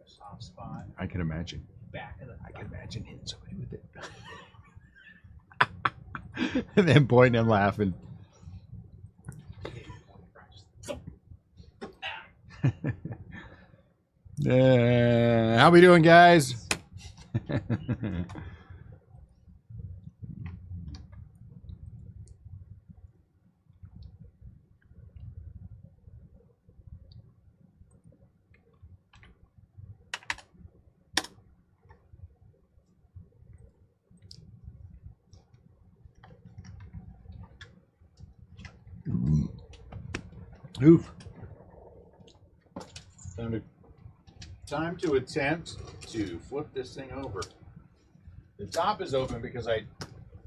soft spot. I can imagine. Back of the. I can imagine hitting somebody with it. And then pointing and laughing. How we doing, guys? Oof. Time to attempt to flip this thing over. The top is open because I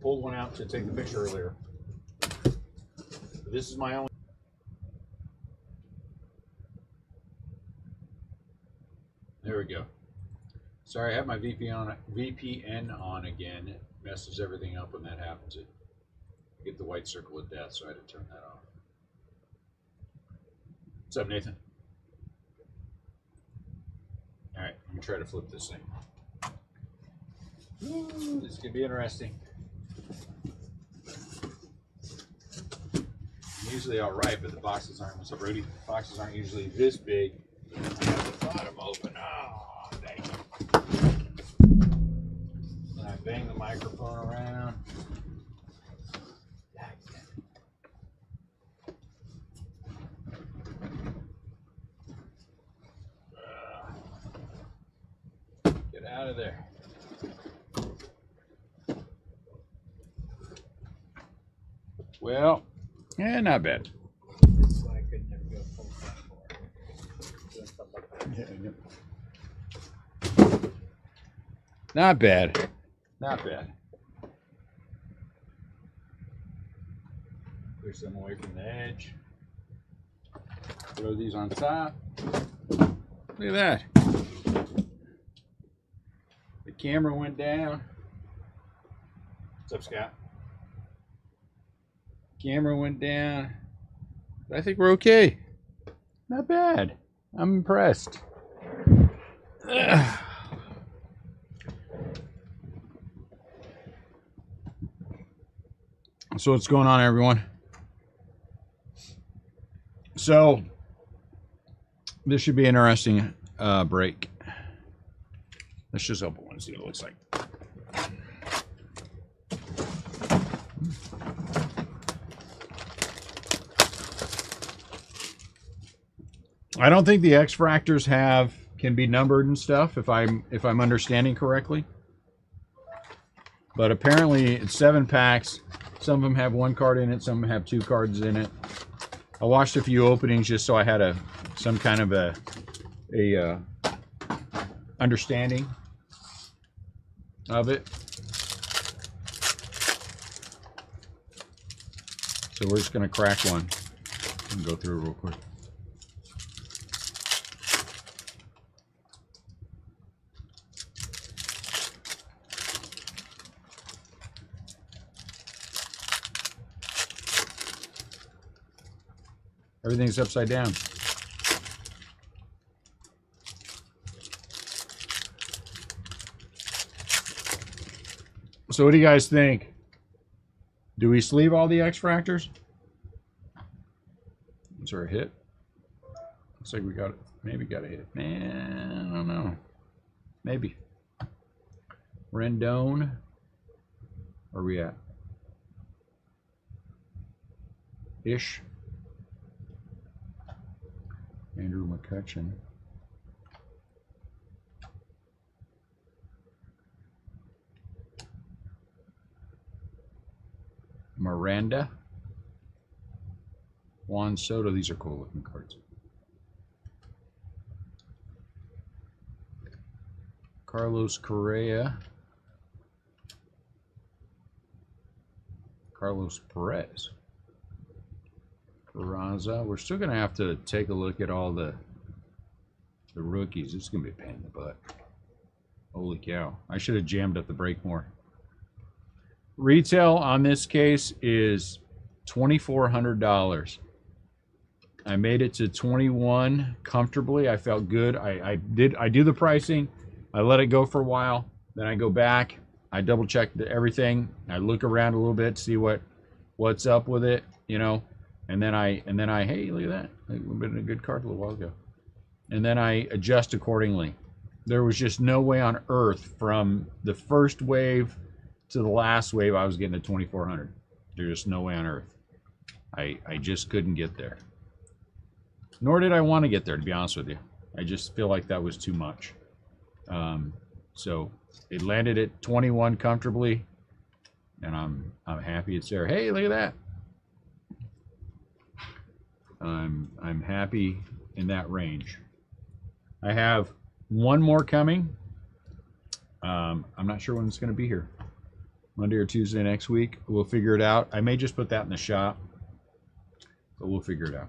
pulled one out to take the picture earlier. This is my only. There we go. Sorry, I have my VPN on again. It messes everything up when that happens. It get the white circle of death, so I had to turn that off. What's up, Nathan? All right, I'm gonna try to flip this thing. Ooh, this could be interesting. I'm usually all right, but the boxes aren't. What's up, Rudy? The boxes aren't usually this big. I have the bottom open. Oh, dang it. And I bang the microphone around. Get out of there. Well, yeah, not bad. This is why I could never go full flat for. Doing stuff like that. Yeah. Not bad. Not bad. Push them away from the edge. Throw these on top. Look at that. The camera went down. What's up, Scott? Camera went down. I think we're okay. Not bad. I'm impressed. So what's going on, everyone? So this should be an interesting break. Let's just open one and see what it looks like. I don't think the X fractors can be numbered and stuff if I'm understanding correctly. But apparently it's 7 packs. Some of them have 1 card in it, some of them have 2 cards in it. I watched a few openings just so I had some kind of a understanding of it. So we're just gonna crack one and go through it real quick. Everything's upside down. So what do you guys think? Do we sleeve all the X fractors? Is there a hit? Looks like we got it. Maybe got a hit. Man, I don't know. Maybe. Rendon. Where are we at? Ish. Andrew McCutcheon. Miranda. Juan Soto. These are cool looking cards. Carlos Correa. Carlos Perez. Raza. We're still going to have to take a look at all the rookies. It's going to be a pain in the butt. Holy cow. I should have jammed up the brake more. Retail on this case is $2,400. I made it to 21 comfortably. I felt good. I do the pricing. I let it go for a while. Then I go back. I double check everything. I look around a little bit, see what's up with it, you know. And then I hey, look at that. We've been in a good card a little while ago. And then I adjust accordingly. There was just no way on earth from the first wave to the last wave I was getting to 2,400. There's just no way on earth. I just couldn't get there. Nor did I want to get there, to be honest with you. I just feel like that was too much. So it landed at 21 comfortably, and I'm happy it's there. Hey, look at that. I'm happy in that range. I have one more coming. I'm not sure when it's going to be here. Monday or Tuesday next week. We'll figure it out. I may just put that in the shop, but we'll figure it out.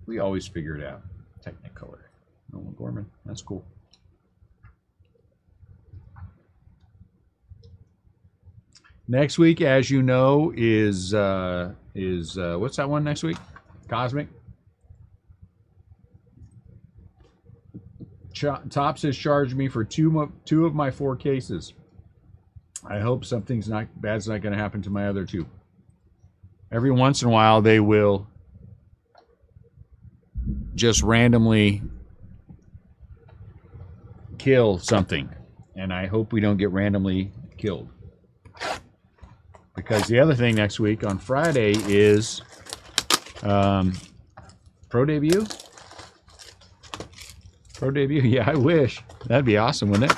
We always figure it out. Technicolor. Nolan Gorman. That's cool. Next week, as you know, is what's that one next week? Cosmic. Tops has charged me for two of my 4 cases. I hope something's not bad's not going to happen to my other 2. Every once in a while, they will just randomly kill something, and I hope we don't get randomly killed. Because the other thing next week on Friday is Pro Debut. Pro Debut, yeah, I wish. That'd be awesome, wouldn't it?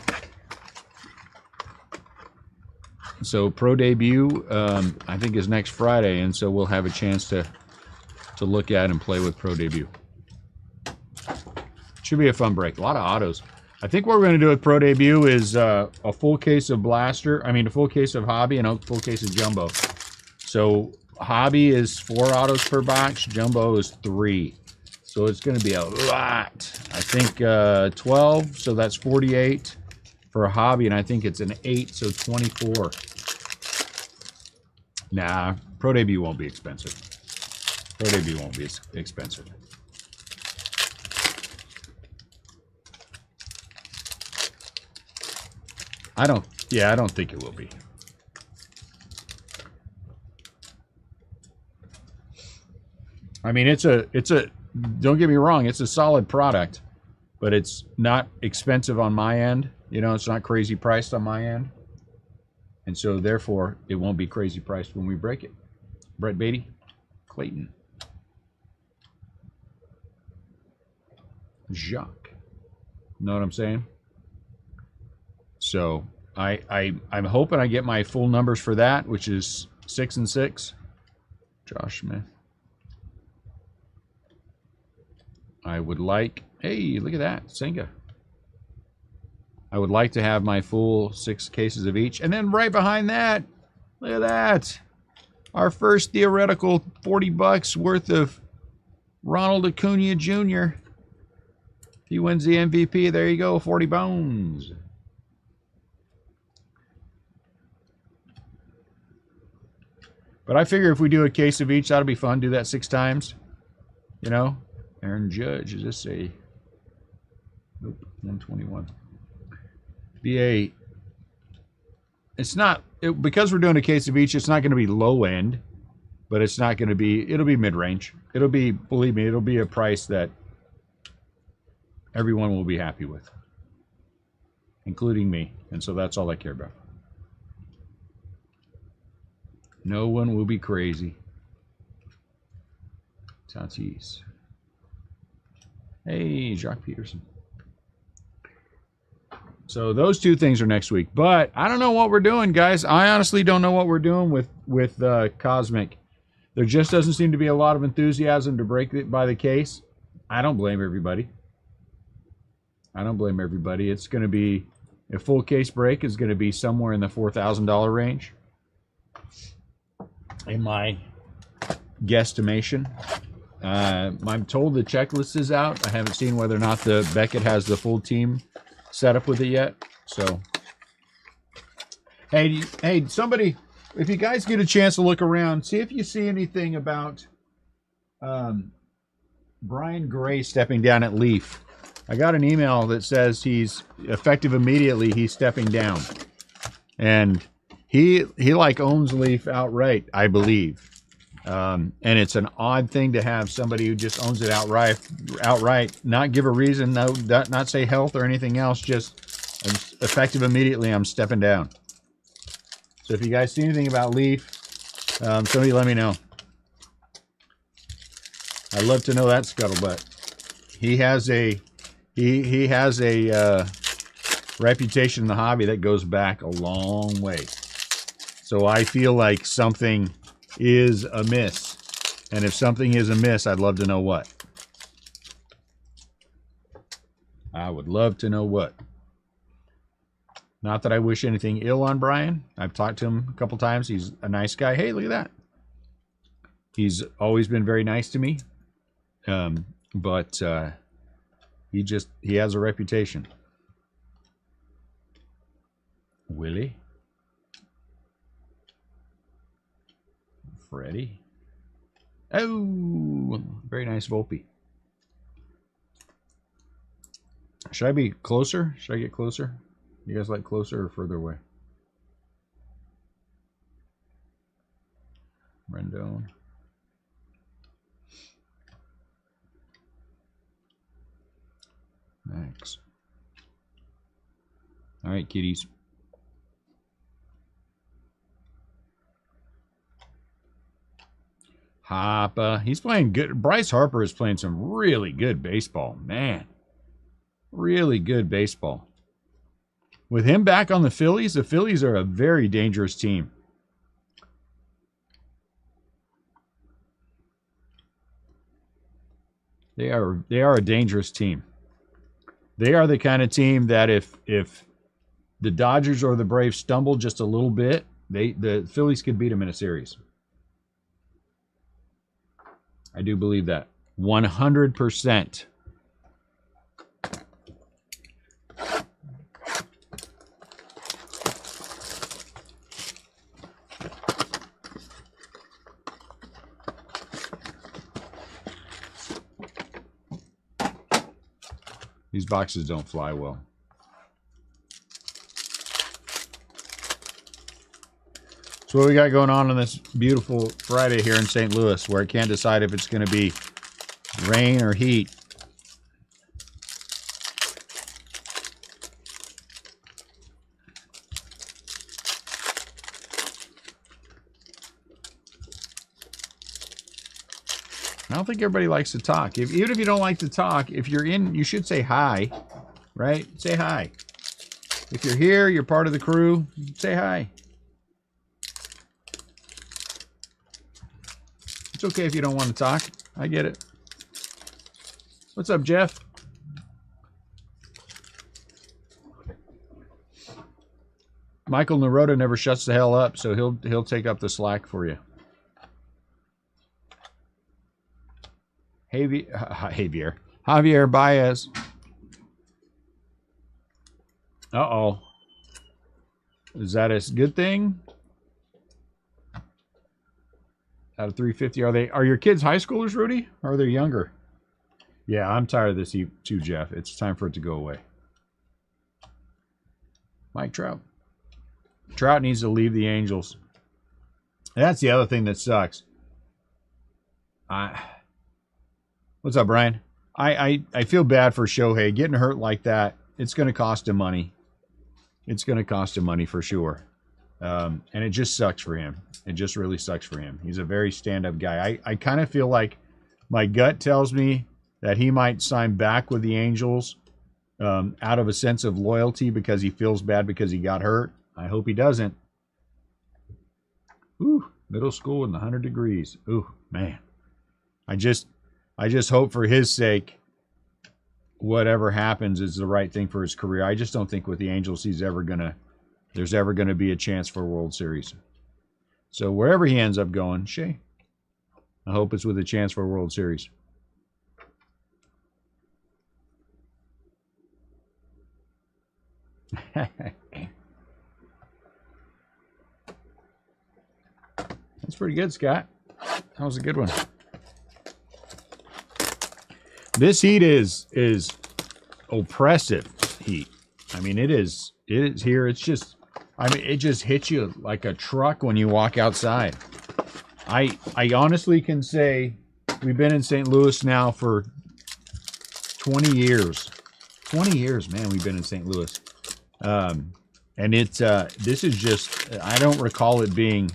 So Pro Debut, I think, is next Friday, and so we'll have a chance to look at and play with Pro Debut. Should be a fun break. A lot of autos. I think what we're going to do with Pro Debut is a full case of Blaster. I mean, a full case of Hobby and a full case of Jumbo. So Hobby is 4 autos per box. Jumbo is 3. So it's going to be a lot. I think 12, so that's 48 for a Hobby, and I think it's an 8, so 24. Nah, Pro Debut won't be expensive. Pro Debut won't be expensive. I don't think it will be. I mean, it's a don't get me wrong, it's a solid product, but it's not expensive on my end. You know, it's not crazy priced on my end. And so therefore it won't be crazy priced when we break it. Brett Beatty, Clayton. Jacques. Know what I'm saying? So I'm hoping I get my full numbers for that, which is 6 and 6. Josh Smith. I would like, hey, look at that, Senga. I would like to have my full 6 cases of each. And then right behind that, look at that. Our first theoretical $40 worth of Ronald Acuna Jr. If he wins the MVP, there you go, 40 bones. But I figure if we do a case of each, that'll be fun. Do that 6 times. You know? Aaron Judge, is this a... Nope, 121. BA... It's not... because we're doing a case of each, it's not going to be low end. But it's not going to be... It'll be mid-range. It'll be, believe me, it'll be a price that everyone will be happy with. Including me. And so that's all I care about. No one will be crazy. Tatis. Hey, Jacques Peterson. So those 2 things are next week. But I don't know what we're doing, guys. I honestly don't know what we're doing with Cosmic. There just doesn't seem to be a lot of enthusiasm to break it by the case. I don't blame everybody. I don't blame everybody. It's going to be, a full case break is going to be somewhere in the $4,000 range. In my guesstimation. I'm told the checklist is out. I haven't seen whether or not the Beckett has the full team set up with it yet. So, hey, somebody, if you guys get a chance to look around, see if you see anything about Brian Gray stepping down at Leaf. I got an email that says he's effective immediately. He's stepping down, and he like owns Leaf outright, I believe. And it's an odd thing to have somebody who just owns it outright, not give a reason, not say health or anything else, just effective immediately. I'm stepping down. So if you guys see anything about Leaf, somebody let me know. I'd love to know that scuttlebutt. He has a he has a reputation in the hobby that goes back a long way. So I feel like something is amiss. And if something is amiss, I'd love to know what. I would love to know what. Not that I wish anything ill on Brian. I've talked to him a couple times. He's a nice guy. Hey, look at that. He's always been very nice to me. But he has a reputation. Willie. Freddie. Oh, very nice Volpe. Should I be closer? Should I get closer? You guys like closer or further away? Rendon. Max. All right, kitties. Hoppa. He's playing good. Bryce Harper is playing some really good baseball. Man. Really good baseball. With him back on the Phillies are a very dangerous team. They are a dangerous team. They are the kind of team that if the Dodgers or the Braves stumble just a little bit, the Phillies could beat them in a series. I do believe that 100%. These boxes don't fly well. So what we got going on this beautiful Friday here in St. Louis, where I can't decide if it's going to be rain or heat. I don't think everybody likes to talk. Even if you don't like to talk, if you're in, you should say hi, right? Say hi. If you're here, you're part of the crew, say hi. It's okay if you don't want to talk. I get it. What's up, Jeff? Michael Naroda never shuts the hell up, so he'll take up the slack for you. Javier Baez. Uh-oh. Is that a good thing? Out of 350, are your kids high schoolers, Rudy? Or are they younger? Yeah, I'm tired of this too, Jeff. It's time for it to go away. Mike Trout. Trout needs to leave the Angels. And that's the other thing that sucks. What's up, Brian? I feel bad for Shohei. Getting hurt like that, it's going to cost him money. It's going to cost him money for sure. And it just sucks for him. It just really sucks for him. He's a very stand-up guy. I kind of feel like my gut tells me that he might sign back with the Angels out of a sense of loyalty because he feels bad because he got hurt. I hope he doesn't. Ooh, middle school in the 100 degrees. Ooh, man. I just hope for his sake whatever happens is the right thing for his career. I just don't think with the Angels there's ever going to be a chance for a World Series. So wherever he ends up going, Shay, I hope it's with a chance for a World Series. That's pretty good, Scott. That was a good one. This heat is oppressive heat. I mean, it is here. It's just, I mean, it just hits you like a truck when you walk outside. I honestly can say we've been in St. Louis now for 20 years. 20 years, man, we've been in St. Louis. And it's, this is just, I don't recall it being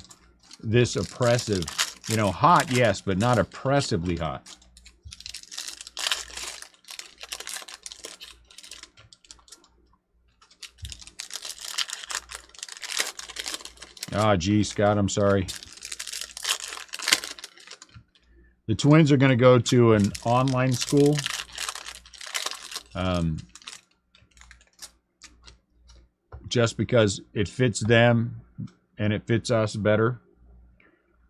this oppressive. You know, hot, yes, but not oppressively hot. Ah, gee, Scott, I'm sorry. The twins are going to go to an online school. Just because it fits them and it fits us better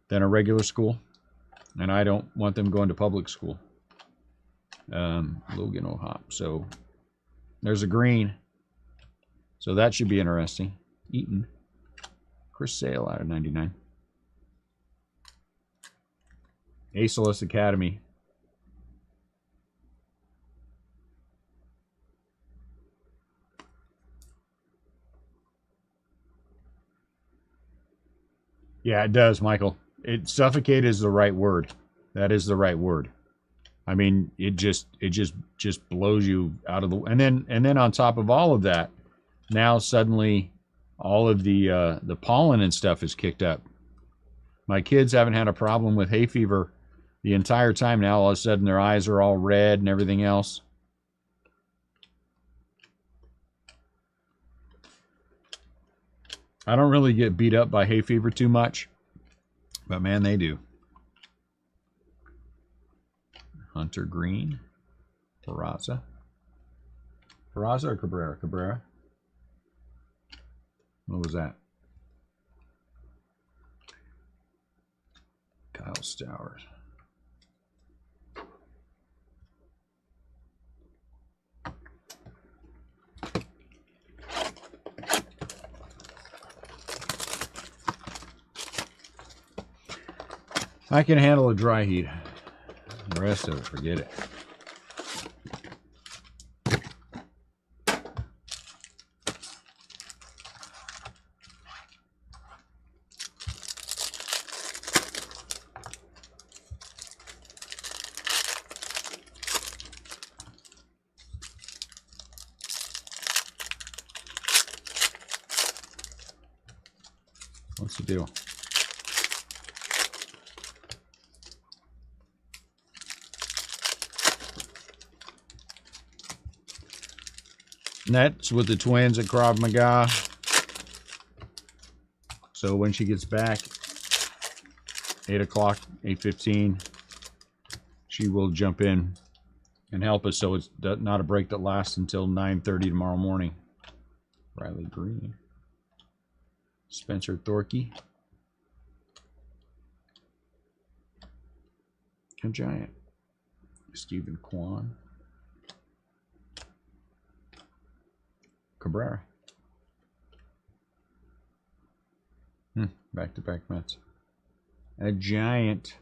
than a regular school. And I don't want them going to public school. Logan O'Hop. So there's a green. So that should be interesting. Eaton. Chris Sale out of 99. Aceless Academy. Yeah, it does, Michael. Suffocate is the right word. That is the right word. I mean, it just blows you out of the, and then on top of all of that, now suddenly all of the pollen and stuff is kicked up. My kids haven't had a problem with hay fever the entire time. Now all of a sudden their eyes are all red and everything else. I don't really get beat up by hay fever too much, but man, they do. Hunter Green, Peraza. Peraza or Cabrera? Cabrera. What was that? Kyle Stowers. I can handle a dry heat. The rest of it, forget it. What's the deal? And that's with the twins at Krav Maga. So when she gets back, 8 o'clock, 8:15, she will jump in and help us. So it's not a break that lasts until 9:30 tomorrow morning. Riley Green. Spencer Thorkey. A Giant. Stephen Kwan. Cabrera. Back-to-back Mets. A Giant.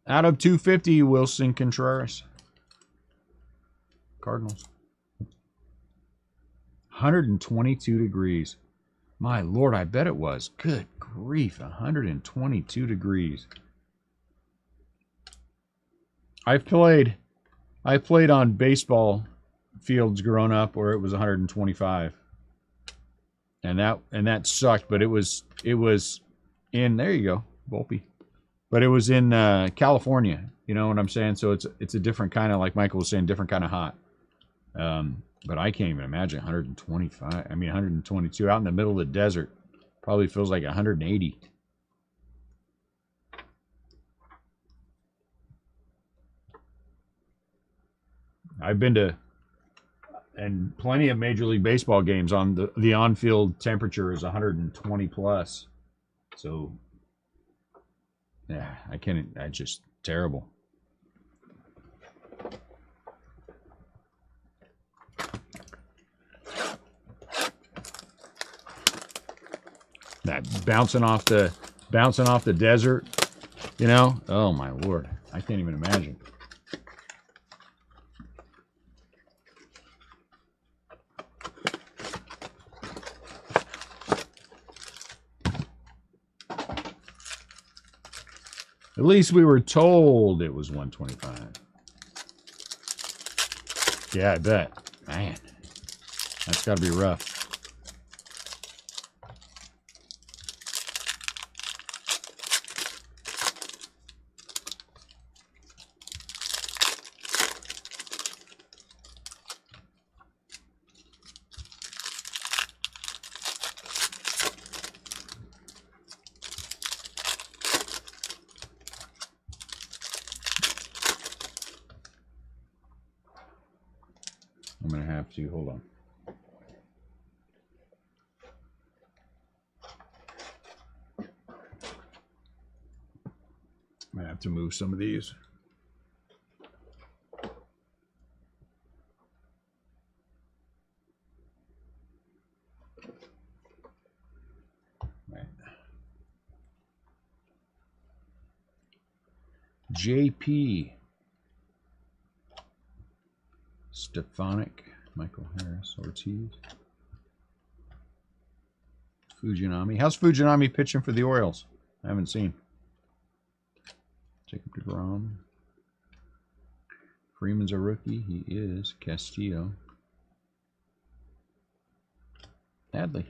Out of 250, Wilson Contreras. Cardinals. 122 degrees. My Lord, I bet it was. Good grief, 122 degrees. I played on baseball fields growing up where it was 125. And that sucked, but it was in, there you go, Volpe. But it was in California, you know what I'm saying? So it's a different kind of, like Michael was saying, different kind of hot. But I can't even imagine 125. I mean 122 out in the middle of the desert. Probably feels like 180. I've been to and plenty of Major League Baseball games on the on-field temperature is 120 plus. So yeah, I just terrible. That bouncing off the bouncing off the desert, you know? Oh my Lord, I can't even imagine. At least we were told it was 125. Yeah, I bet. Man, that's got to be rough. I'm going to have to, hold on. I'm going to have to move some of these. Right. JP. Stefanik. Michael Harris. Ortiz. Fujinami. How's Fujinami pitching for the Orioles? I haven't seen. Jacob deGrom. Freeman's a rookie. He is. Castillo. Hadley.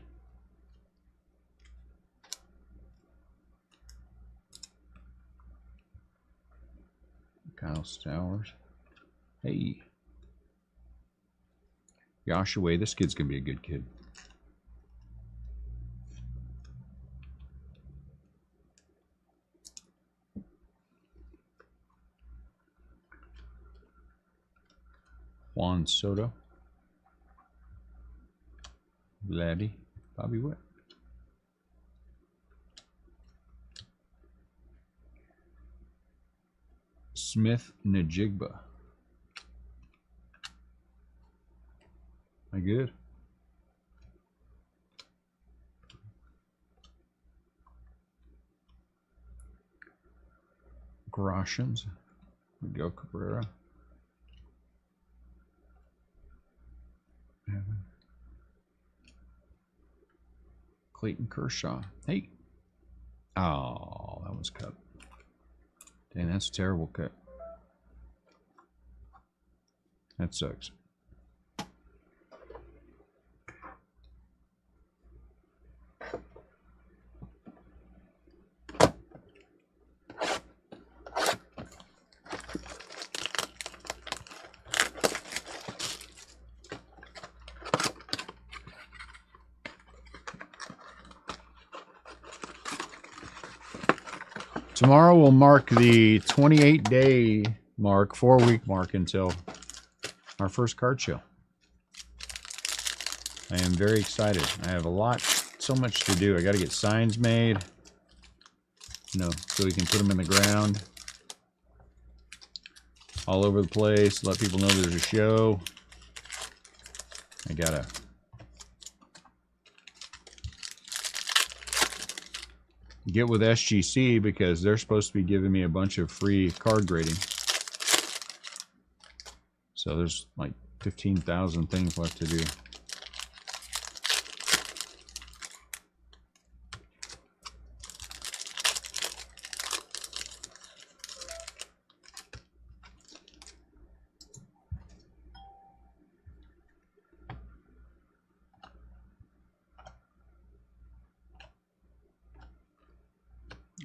Kyle Stowers. Hey. Yoshua. This kid's going to be a good kid. Juan Soto. Vladdy. Bobby Witt. Smith Najigba. Am I good? Groshans. Miguel Cabrera. Clayton Kershaw. Hey. Oh, that was cut. Dang, that's a terrible cut. That sucks. Tomorrow will mark the 28-day mark, 4-week mark until our first card show. I am very excited. I have so much to do. I got to get signs made, you know, so we can put them in the ground all over the place. Let people know there's a show. I gotta get with SGC because they're supposed to be giving me a bunch of free card grading. So there's like 15,000 things left to do.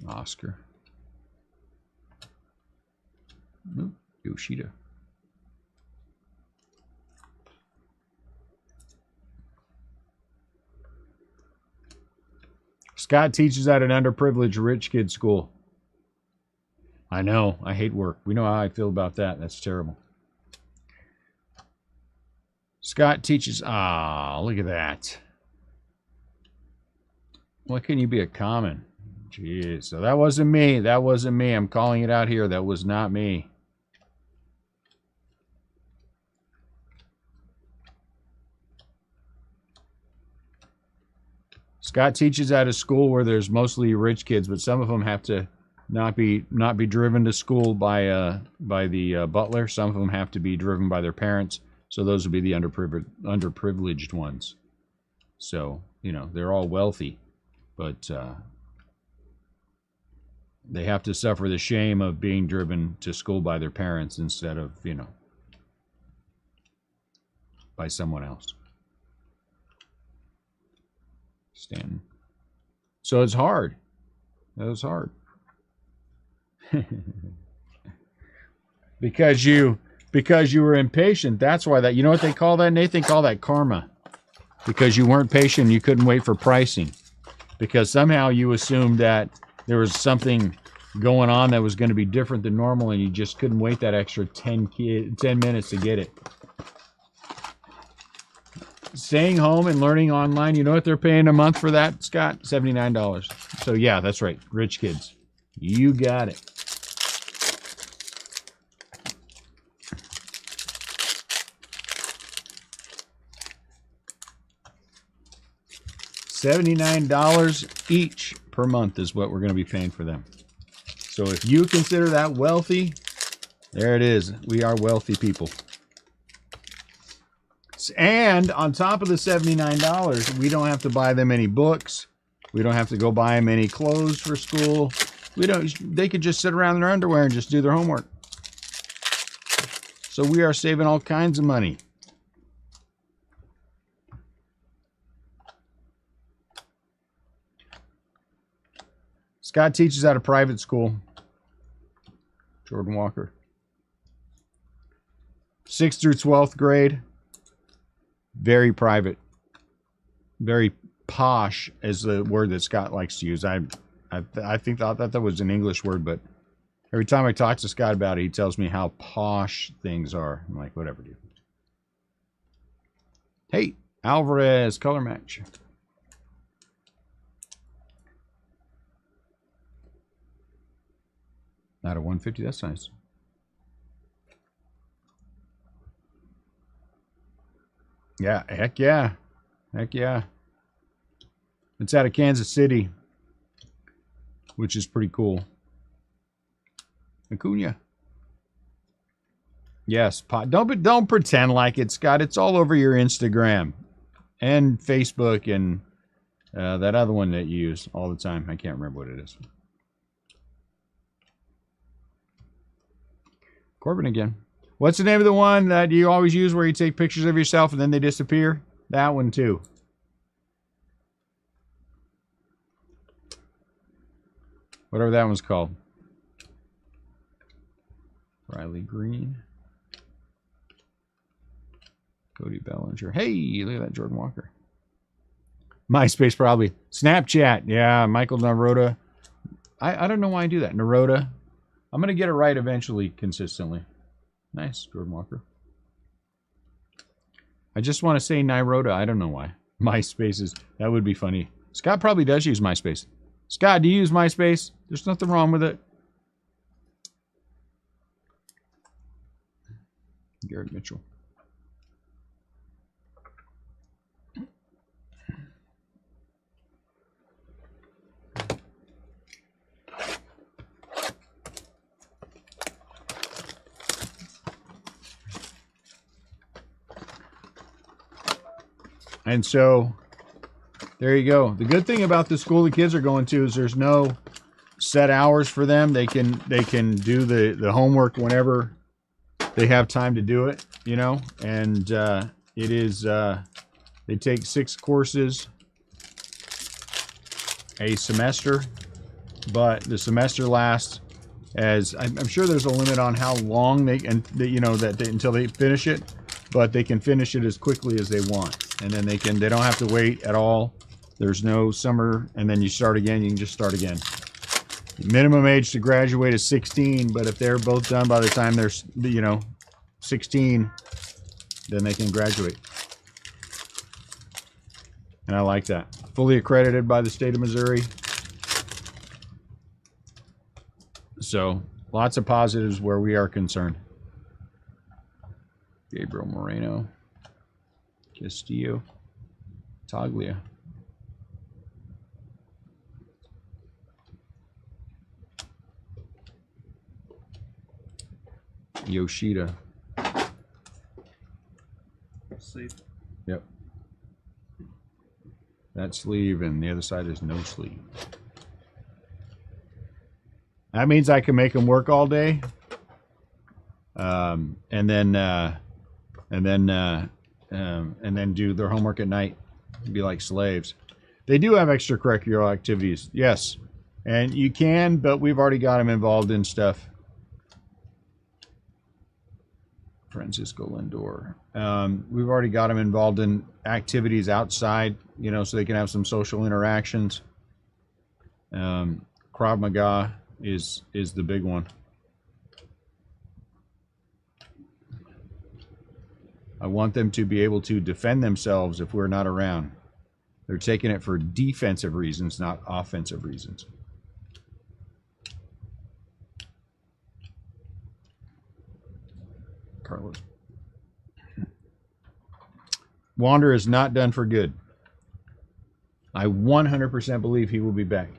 Oscar. Nope. Yoshida. Scott teaches at an underprivileged rich kid school. I know. I hate work. We know how I feel about that. That's terrible. Scott teaches. Ah, look at that. Why couldn't you be a common? Jeez. So that wasn't me. That wasn't me. I'm calling it out here. That was not me. Scott teaches at a school where there's mostly rich kids, but some of them have to not be driven to school by the butler. Some of them have to be driven by their parents. So those would be the underprivileged ones. So, you know, they're all wealthy, but they have to suffer the shame of being driven to school by their parents instead of, you know, by someone else. Stanton. So it's hard. That was hard. because you were impatient. That's why that. You know what they call that, Nathan? They call that karma. Because you weren't patient, you couldn't wait for pricing. Because somehow you assumed that there was something going on that was going to be different than normal, and you just couldn't wait that extra 10 minutes to get it. Staying home and learning online, you know what they're paying a month for that, Scott? $79. So yeah, that's right. Rich kids. You got it. $79 each per month is what we're going to be paying for them. So if you consider that wealthy, there it is. We are wealthy people. And on top of the $79, we don't have to buy them any books. We don't have to go buy them any clothes for school. They could just sit around in their underwear and just do their homework. So we are saving all kinds of money. Scott teaches at a private school. Jordan Walker. 6th through 12th grade. Very private. Very posh is the word that Scott likes to use. I thought that was an English word, but every time I talk to Scott about it, he tells me how posh things are. I'm like, whatever, dude. Hey, Alvarez, color match. Not a 150, that's nice. Yeah, heck yeah. Heck yeah. It's out of Kansas City, which is pretty cool. Acuna. Yes, don't pretend like it, Scott. It's all over your Instagram and Facebook and that other one that you use all the time. I can't remember what it is. Corbin again. What's the name of the one that you always use where you take pictures of yourself and then they disappear? That one too. Whatever that one's called. Riley Green. Cody Bellinger. Hey, look at that Jordan Walker. MySpace probably. Snapchat. Yeah, Michael Naroda. I don't know why I do that. Naroda. I'm going to get it right eventually, consistently. Nice, Jordan Walker. I just want to say Nairoda. I don't know why. MySpace is... That would be funny. Scott probably does use MySpace. Scott, do you use MySpace? There's nothing wrong with it. Garrett Mitchell. And so, there you go. The good thing about the school the kids are going to is there's no set hours for them. They can do the homework whenever they have time to do it, you know. And it is they take 6 courses a semester, but the semester lasts as I'm sure there's a limit on how long until they finish it, but they can finish it as quickly as they want. And then they don't have to wait at all. There's no summer, and then you start again. You can just start again. Minimum age to graduate is 16, but if they're both done by the time they're 16, then they can graduate. And I like that. Fully accredited by the state of Missouri. So lots of positives where we are concerned. Gabriel Moreno. Castillo. Taglia. Yoshida. Sleeve. Yep. That sleeve, and the other side is no sleeve. That means I can make them work all day, and then do their homework at night. Be like slaves. They do have extracurricular activities, yes, and you can, but we've already got them involved in stuff. Francisco Lindor. We've already got them involved in activities outside, you know, so they can have some social interactions. Krav Maga is the big one. I want them to be able to defend themselves if we're not around. They're taking it for defensive reasons, not offensive reasons. Carlos. Wander is not done for good. I 100% believe he will be back.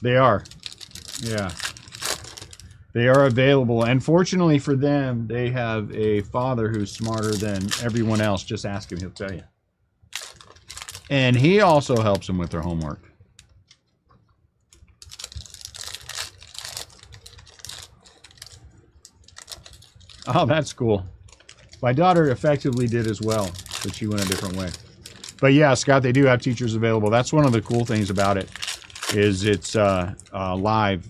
They are. Yeah. They are available. And fortunately for them, they have a father who's smarter than everyone else. Just ask him, he'll tell you. And he also helps them with their homework. Oh, that's cool. My daughter effectively did as well, but she went a different way. But yeah, Scott, they do have teachers available. That's one of the cool things about it. Is it's live.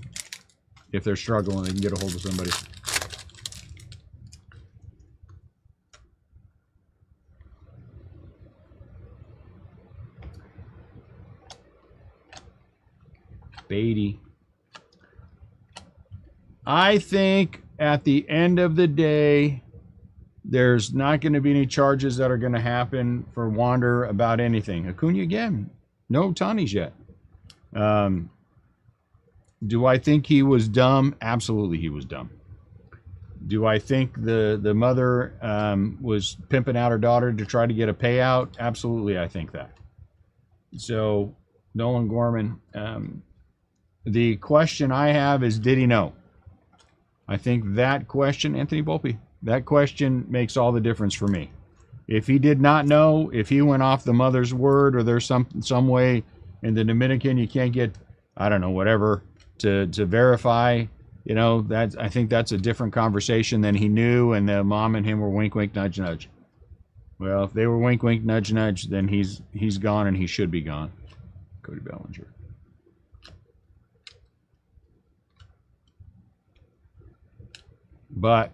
If they're struggling, they can get a hold of somebody. Beatty. I think at the end of the day, there's not going to be any charges that are going to happen for Wander about anything. Acuna again. No Tonys yet. Do I think he was dumb? Absolutely, he was dumb. Do I think the mother was pimping out her daughter to try to get a payout? Absolutely, I think that. So, Nolan Gorman, the question I have is, did he know? I think that question, Anthony Volpe, that question makes all the difference for me. If he did not know, if he went off the mother's word, or there's some way in the Dominican you can't get, I don't know, whatever, to verify, you know, that I think that's a different conversation than he knew and the mom and him were wink, wink, nudge, nudge. Well, if they were wink, wink, nudge, nudge, then he's gone and he should be gone. Cody Bellinger. But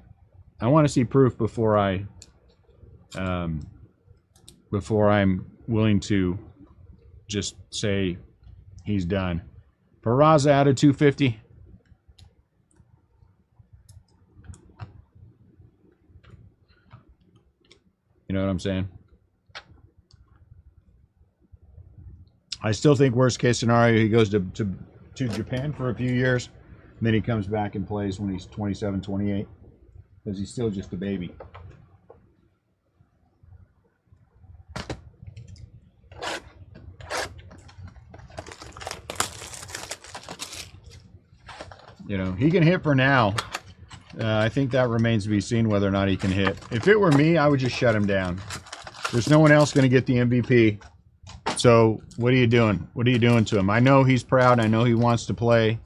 I want to see proof before I'm willing to just say he's done. Peraza out of 250. You know what I'm saying? I still think worst case scenario, he goes to Japan for a few years. And then he comes back and plays when he's 27, 28. Because he's still just a baby. You know, he can hit for now. I think that remains to be seen whether or not he can hit. If it were me, I would just shut him down. There's no one else going to get the MVP. So what are you doing? What are you doing to him? I know he's proud. I know he wants to play.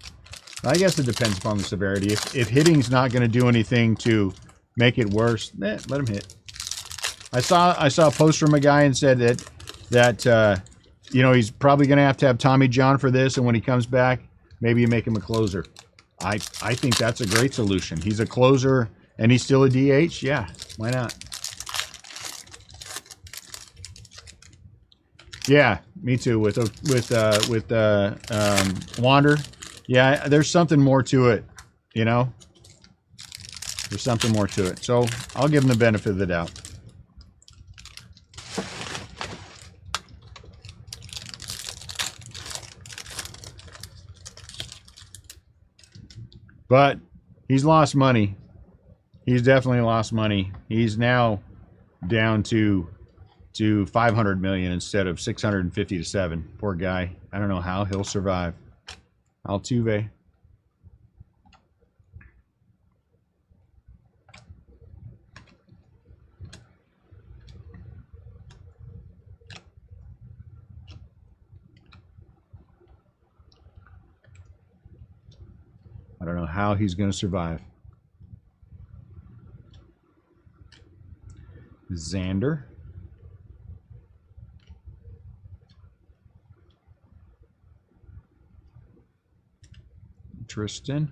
I guess it depends upon the severity. If hitting's not going to do anything to make it worse, let him hit. I saw a post from a guy and said that you know, he's probably going to have Tommy John for this, and when he comes back, maybe you make him a closer. I think that's a great solution. He's a closer and he's still a DH. Yeah, why not? Yeah, me too. With Wander, yeah, there's something more to it. You know, there's something more to it. So I'll give him the benefit of the doubt. But he's lost money. He's definitely lost money. He's now down to 500 million instead of 650 to 7. Poor guy. I don't know how he'll survive. Altuve. I don't know how he's going to survive. Xander. Tristan.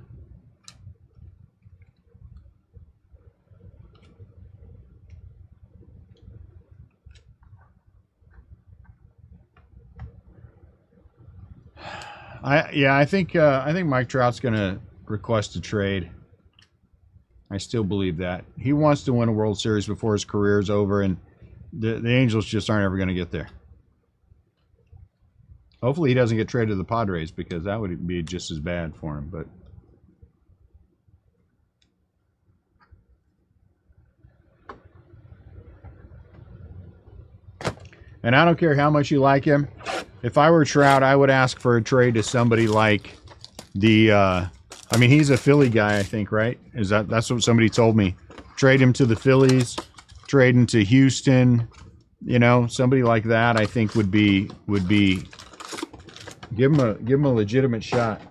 I think Mike Trout's going to request a trade. I still believe that. He wants to win a World Series before his career is over, and the Angels just aren't ever going to get there. Hopefully he doesn't get traded to the Padres, because that would be just as bad for him. But and I don't care how much you like him. If I were Trout, I would ask for a trade to somebody like the I mean, he's a Philly guy, I think, right? That's what somebody told me. Trade him to the Phillies, trade him to Houston, you know, somebody like that I think would be give him a legitimate shot.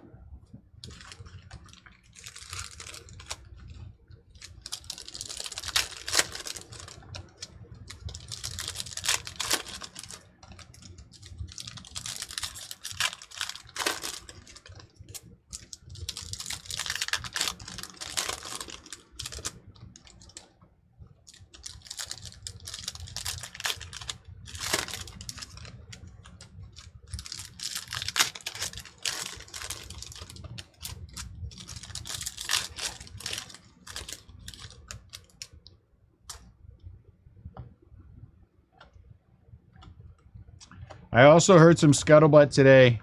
I also heard some scuttlebutt today.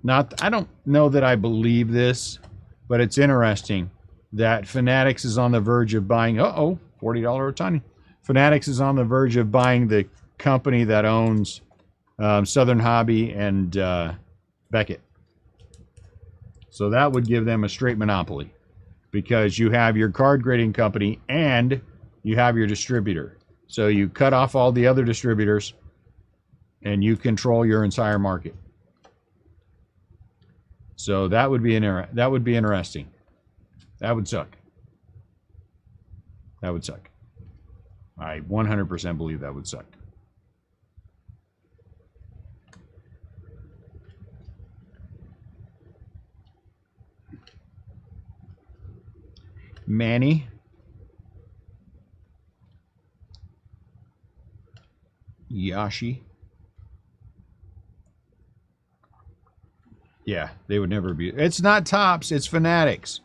I don't know that I believe this, but it's interesting that Fanatics is on the verge of buying. $40 Ohtani. Fanatics is on the verge of buying the company that owns Southern Hobby and Beckett. So that would give them a straight monopoly, because you have your card grading company and you have your distributor. So you cut off all the other distributors, and you control your entire market. So that would be interesting. That would suck. That would suck. I 100% believe that would suck. Manny. Yashi. Yeah, they would never be. It's not Topps, it's Fanatics.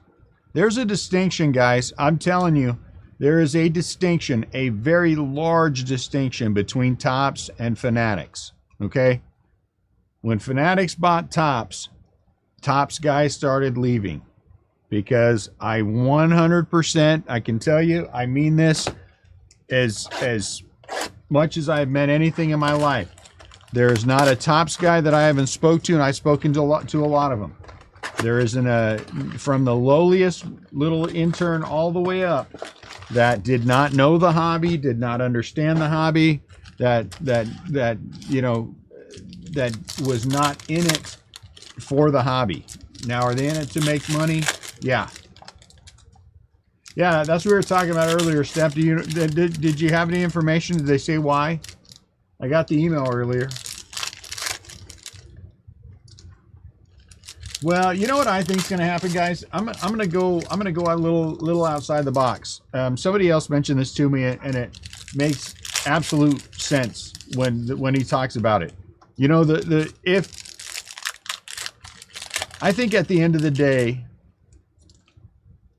There's a distinction, guys. I'm telling you, there is a distinction, a very large distinction between Topps and Fanatics. Okay? When Fanatics bought Topps, Topps guys started leaving, because I 100%, I can tell you, I mean this as much as I've meant anything in my life. There is not a Topps guy that I haven't spoke to, and I've spoken to a lot of them. There isn't from the lowliest little intern all the way up that did not know the hobby, did not understand the hobby, that was not in it for the hobby. Now, are they in it to make money? Yeah. Yeah, that's what we were talking about earlier, Steph. Did you have any information? Did they say why? I got the email earlier. Well, you know what I think is going to happen, guys? I'm going to go a little outside the box. Somebody else mentioned this to me, and it makes absolute sense when he talks about it. You know, if I think at the end of the day,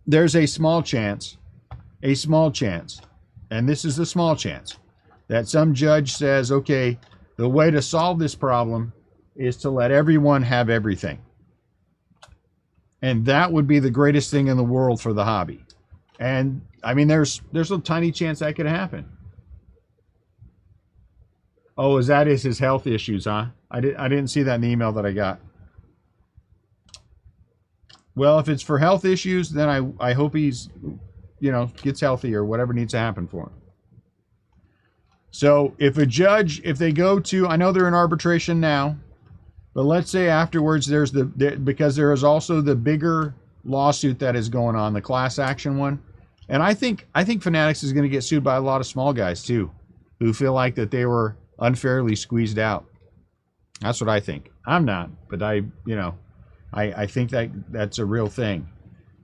there's a small chance, and this is the small chance, that some judge says, okay, the way to solve this problem is to let everyone have everything. And that would be the greatest thing in the world for the hobby. And I mean, there's a tiny chance that could happen. Oh, is that his health issues, huh? I didn't see that in the email that I got. Well, if it's for health issues, then I hope he's, gets healthy or whatever needs to happen for him. So if a judge, if they go to, I know they're in arbitration now, but let's say afterwards because there is also the bigger lawsuit that is going on, the class action one. And I think Fanatics is going to get sued by a lot of small guys too, who feel like that they were unfairly squeezed out. That's what I think. I'm not, but I think that's a real thing.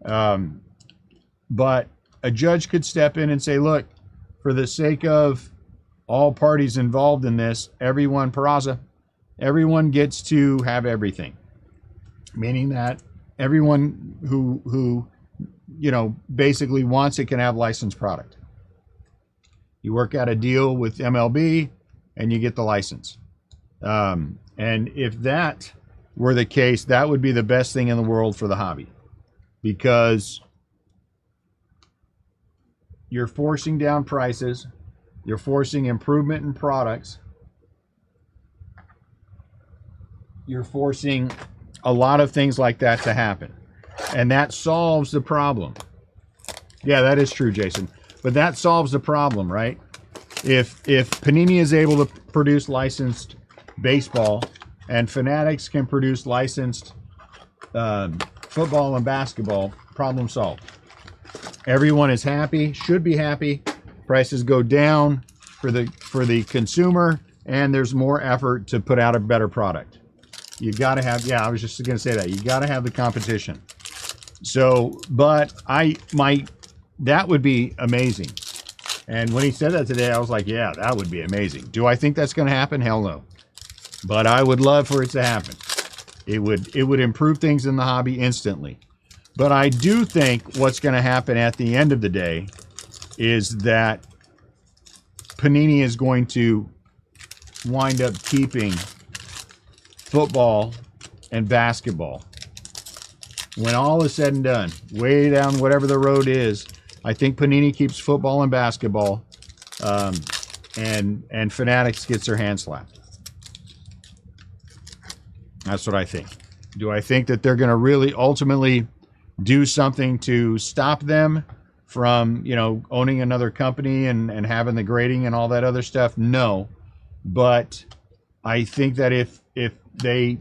But a judge could step in and say, look, for the sake of all parties involved in this, everyone gets to have everything. Meaning that everyone who basically wants it can have licensed product. You work out a deal with MLB and you get the license. And if that were the case, that would be the best thing in the world for the hobby, because you're forcing down prices, you're forcing improvement in products, you're forcing a lot of things like that to happen, and that solves the problem. Yeah, that is true, Jason, but that solves the problem, right? If Panini is able to produce licensed baseball and Fanatics can produce licensed football and basketball, problem solved. Everyone is happy, should be happy. Prices go down for the consumer, and there's more effort to put out a better product. You got to have, I was just going to say that. You got to have the competition. So, but that would be amazing. And when he said that today, I was like, yeah, that would be amazing. Do I think that's going to happen? Hell no. But I would love for it to happen. It would improve things in the hobby instantly. But I do think what's going to happen at the end of the day is that Panini is going to wind up keeping football and basketball. When all is said and done, way down whatever the road is, I think Panini keeps football and basketball, and Fanatics gets their hand slapped. That's what I think. Do I think that they're going to really ultimately do something to stop them from, owning another company and having the grading and all that other stuff? No. But I think that if they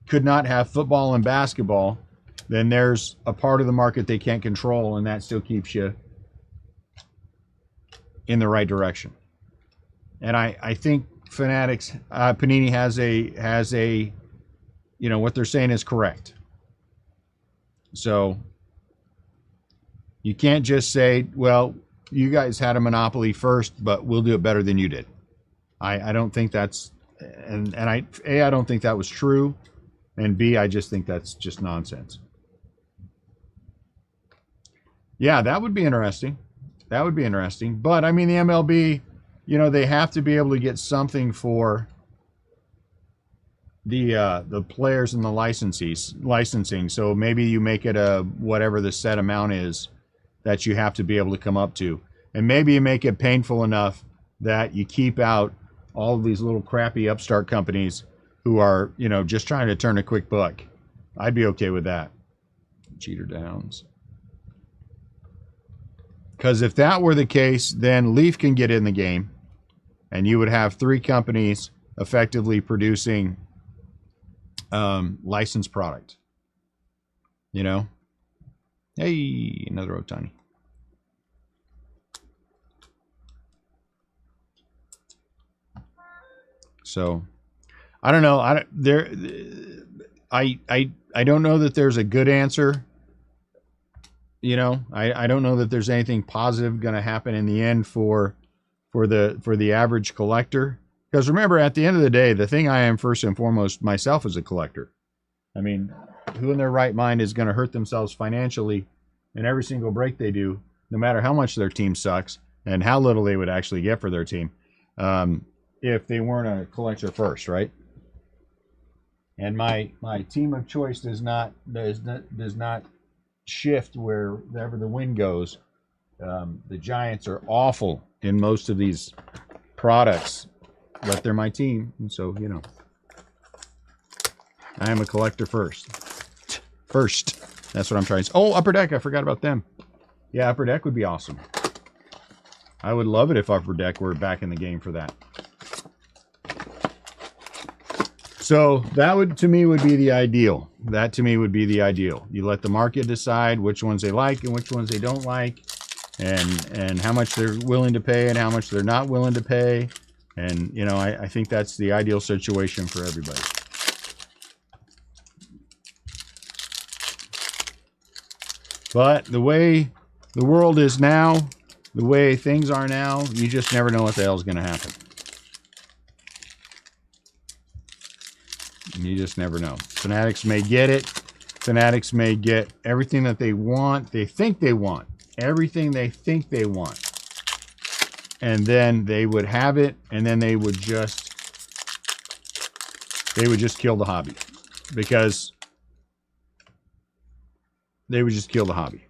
could not have football and basketball, then there's a part of the market they can't control, and that still keeps you in the right direction. And I think Fanatics, Panini has a, what they're saying is correct. So you can't just say, well, you guys had a monopoly first, but we'll do it better than you did. I don't think that's, and I don't think that was true. And B, I just think that's just nonsense. Yeah, that would be interesting. That would be interesting. But I mean, the MLB, they have to be able to get something for the players and the licensing. So maybe you make it a whatever the set amount is that you have to be able to come up to, and maybe you make it painful enough that you keep out all of these little crappy upstart companies who are just trying to turn a quick buck. I'd be okay with that. Cheater Downs. Because if that were the case, then Leaf can get in the game, and you would have 3 companies effectively producing licensed product. Hey, another Otani. So, I don't know. I don't know that there's a good answer. I don't know that there's anything positive going to happen in the end for the average collector. Because remember, at the end of the day, the thing I am first and foremost myself as a collector. I mean, who in their right mind is going to hurt themselves financially in every single break they do, no matter how much their team sucks and how little they would actually get for their team, if they weren't a collector first, right? And my team of choice does not shift wherever the wind goes. The Giants are awful in most of these products, but they're my team, and so I am a collector first. That's what I'm trying to say. Oh, Upper Deck, I forgot about them. Yeah, Upper Deck would be awesome. I would love it if Upper Deck were back in the game for that. So that would, to me, would be the ideal. That to me would be the ideal. You let the market decide which ones they like and which ones they don't like, and how much they're willing to pay and how much they're not willing to pay. And I think that's the ideal situation for everybody. But the way the world is now, the way things are now, you just never know what the hell is going to happen. You just never know. Fanatics may get it. Fanatics may get everything that they want. They think they want. Everything they think they want. And then they would have it, and then they would just kill the hobby. Because they would just kill the hobby.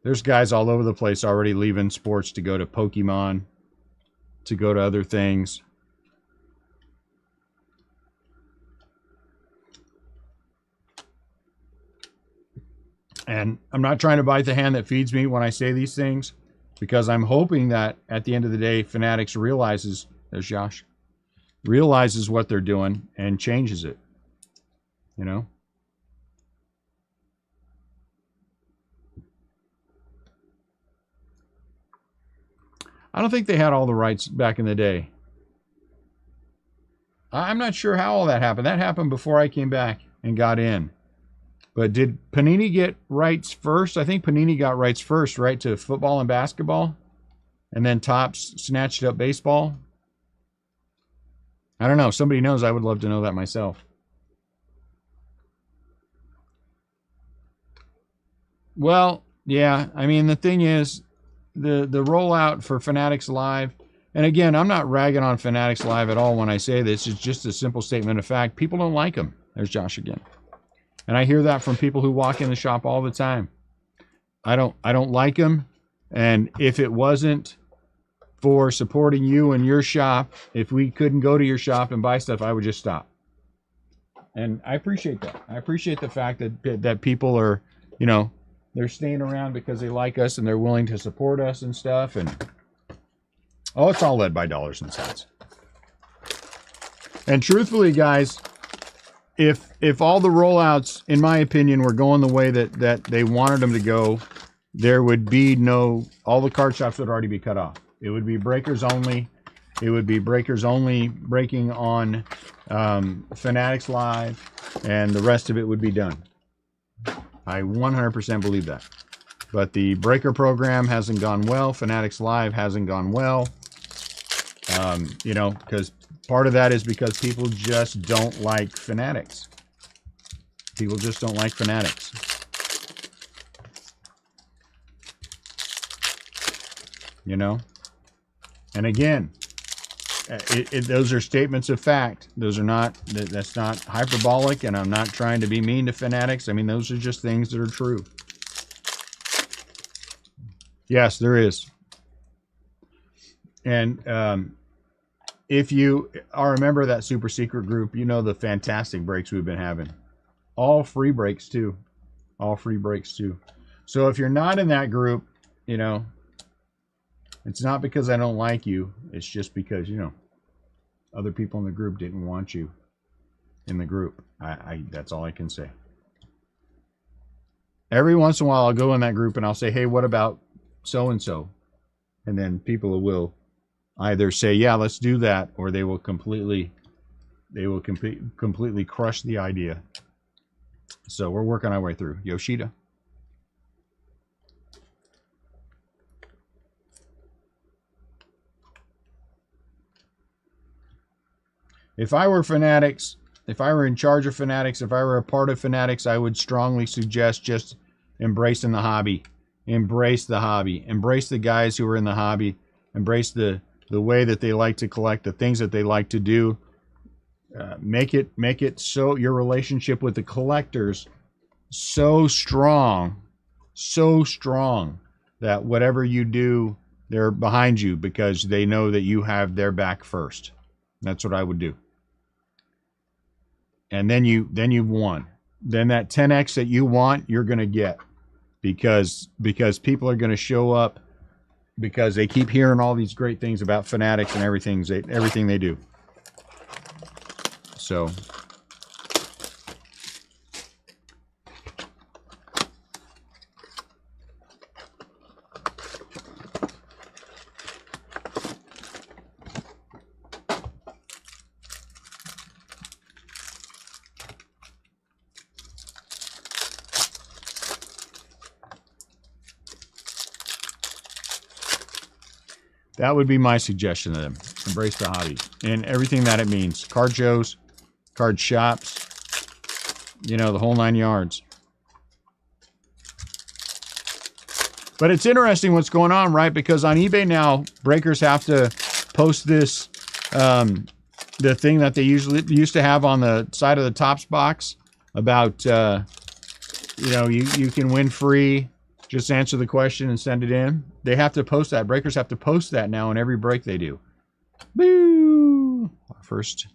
There's guys all over the place already leaving sports to go to Pokemon, to go to other things. And I'm not trying to bite the hand that feeds me when I say these things, because I'm hoping that at the end of the day, Fanatics realizes, there's Josh, realizes what they're doing and changes it. I don't think they had all the rights back in the day. I'm not sure how all that happened. That happened before I came back and got in. But did Panini get rights first? I think Panini got rights first, right, to football and basketball? And then Topps snatched up baseball? I don't know. If somebody knows, I would love to know that myself. Well, yeah. I mean, the thing is, the rollout for Fanatics Live, and again, I'm not ragging on Fanatics Live at all when I say this. It's just a simple statement of fact. People don't like them. There's Josh again. And I hear that from people who walk in the shop all the time. I don't like them. And if it wasn't for supporting you and your shop, if we couldn't go to your shop and buy stuff, I would just stop. And I appreciate that. I appreciate the fact that people are, they're staying around because they like us and they're willing to support us and stuff. And it's all led by dollars and cents. And truthfully, guys, if all the rollouts, in my opinion, were going the way that they wanted them to go, there would be all the card shops would already be cut off. It would be breakers only. It would be breakers only breaking on Fanatics Live, and the rest of it would be done. I 100% believe that. But the breaker program hasn't gone well. Fanatics Live hasn't gone well. Because part of that is because people just don't like Fanatics. People just don't like Fanatics. And again, those are statements of fact. Those are not, that's not hyperbolic, and I'm not trying to be mean to Fanatics. I mean, those are just things that are true. Yes, there is. And if you are a member of that super secret group, you know the fantastic breaks we've been having. All free breaks too. All free breaks too. So if you're not in that group, it's not because I don't like you. It's just because, other people in the group didn't want you in the group. That's all I can say. Every once in a while, I'll go in that group and I'll say, hey, what about so-and-so? And then people will either say, yeah, let's do that, or they will completely crush the idea. So we're working our way through. Yoshida. If I were Fanatics, if I were in charge of Fanatics, if I were a part of Fanatics, I would strongly suggest just embracing the hobby. Embrace the hobby. Embrace the guys who are in the hobby. Embrace the way that they like to collect, the things that they like to do. Make it so your relationship with the collectors so strong that whatever you do, they're behind you because they know that you have their back first. That's what I would do. And then you've won. Then that 10x that you want, you're going to get because people are going to show up because they keep hearing all these great things about Fanatics and everything they do. So that would be my suggestion to them. Embrace the hobby and everything that it means. Card shows, card shops, you know, the whole 9 yards. But it's interesting what's going on, right? Because on eBay now, breakers have to post this, the thing that they usually used to have on the side of the Topps box about, you know, you can win free. Just answer the question and send it in. They have to post that. Breakers have to post that now in every break they do. Boo! First.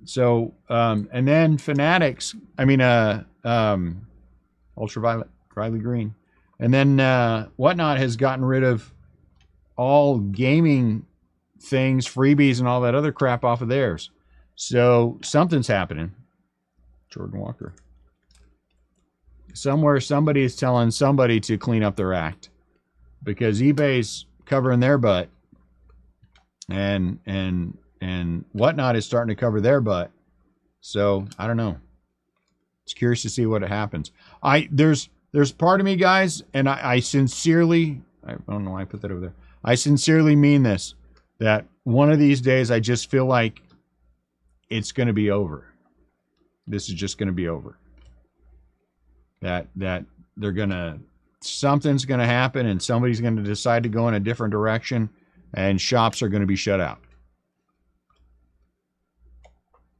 So, and then Fanatics, I mean, Ultraviolet, Riley Green. And then Whatnot has gotten rid of all gaming things, freebies, and all that other crap off of theirs. So something's happening. Jordan Walker. Somewhere somebody is telling somebody to clean up their act because eBay's covering their butt and Whatnot is starting to cover their butt. So I don't know. It's curious to see what happens. There's part of me, guys, and I sincerely, I don't know why I put that over there. I sincerely mean this, that one of these days I just feel like it's going to be over. This is just going to be over. That they're gonna, something's gonna happen and somebody's gonna decide to go in a different direction and shops are gonna be shut out.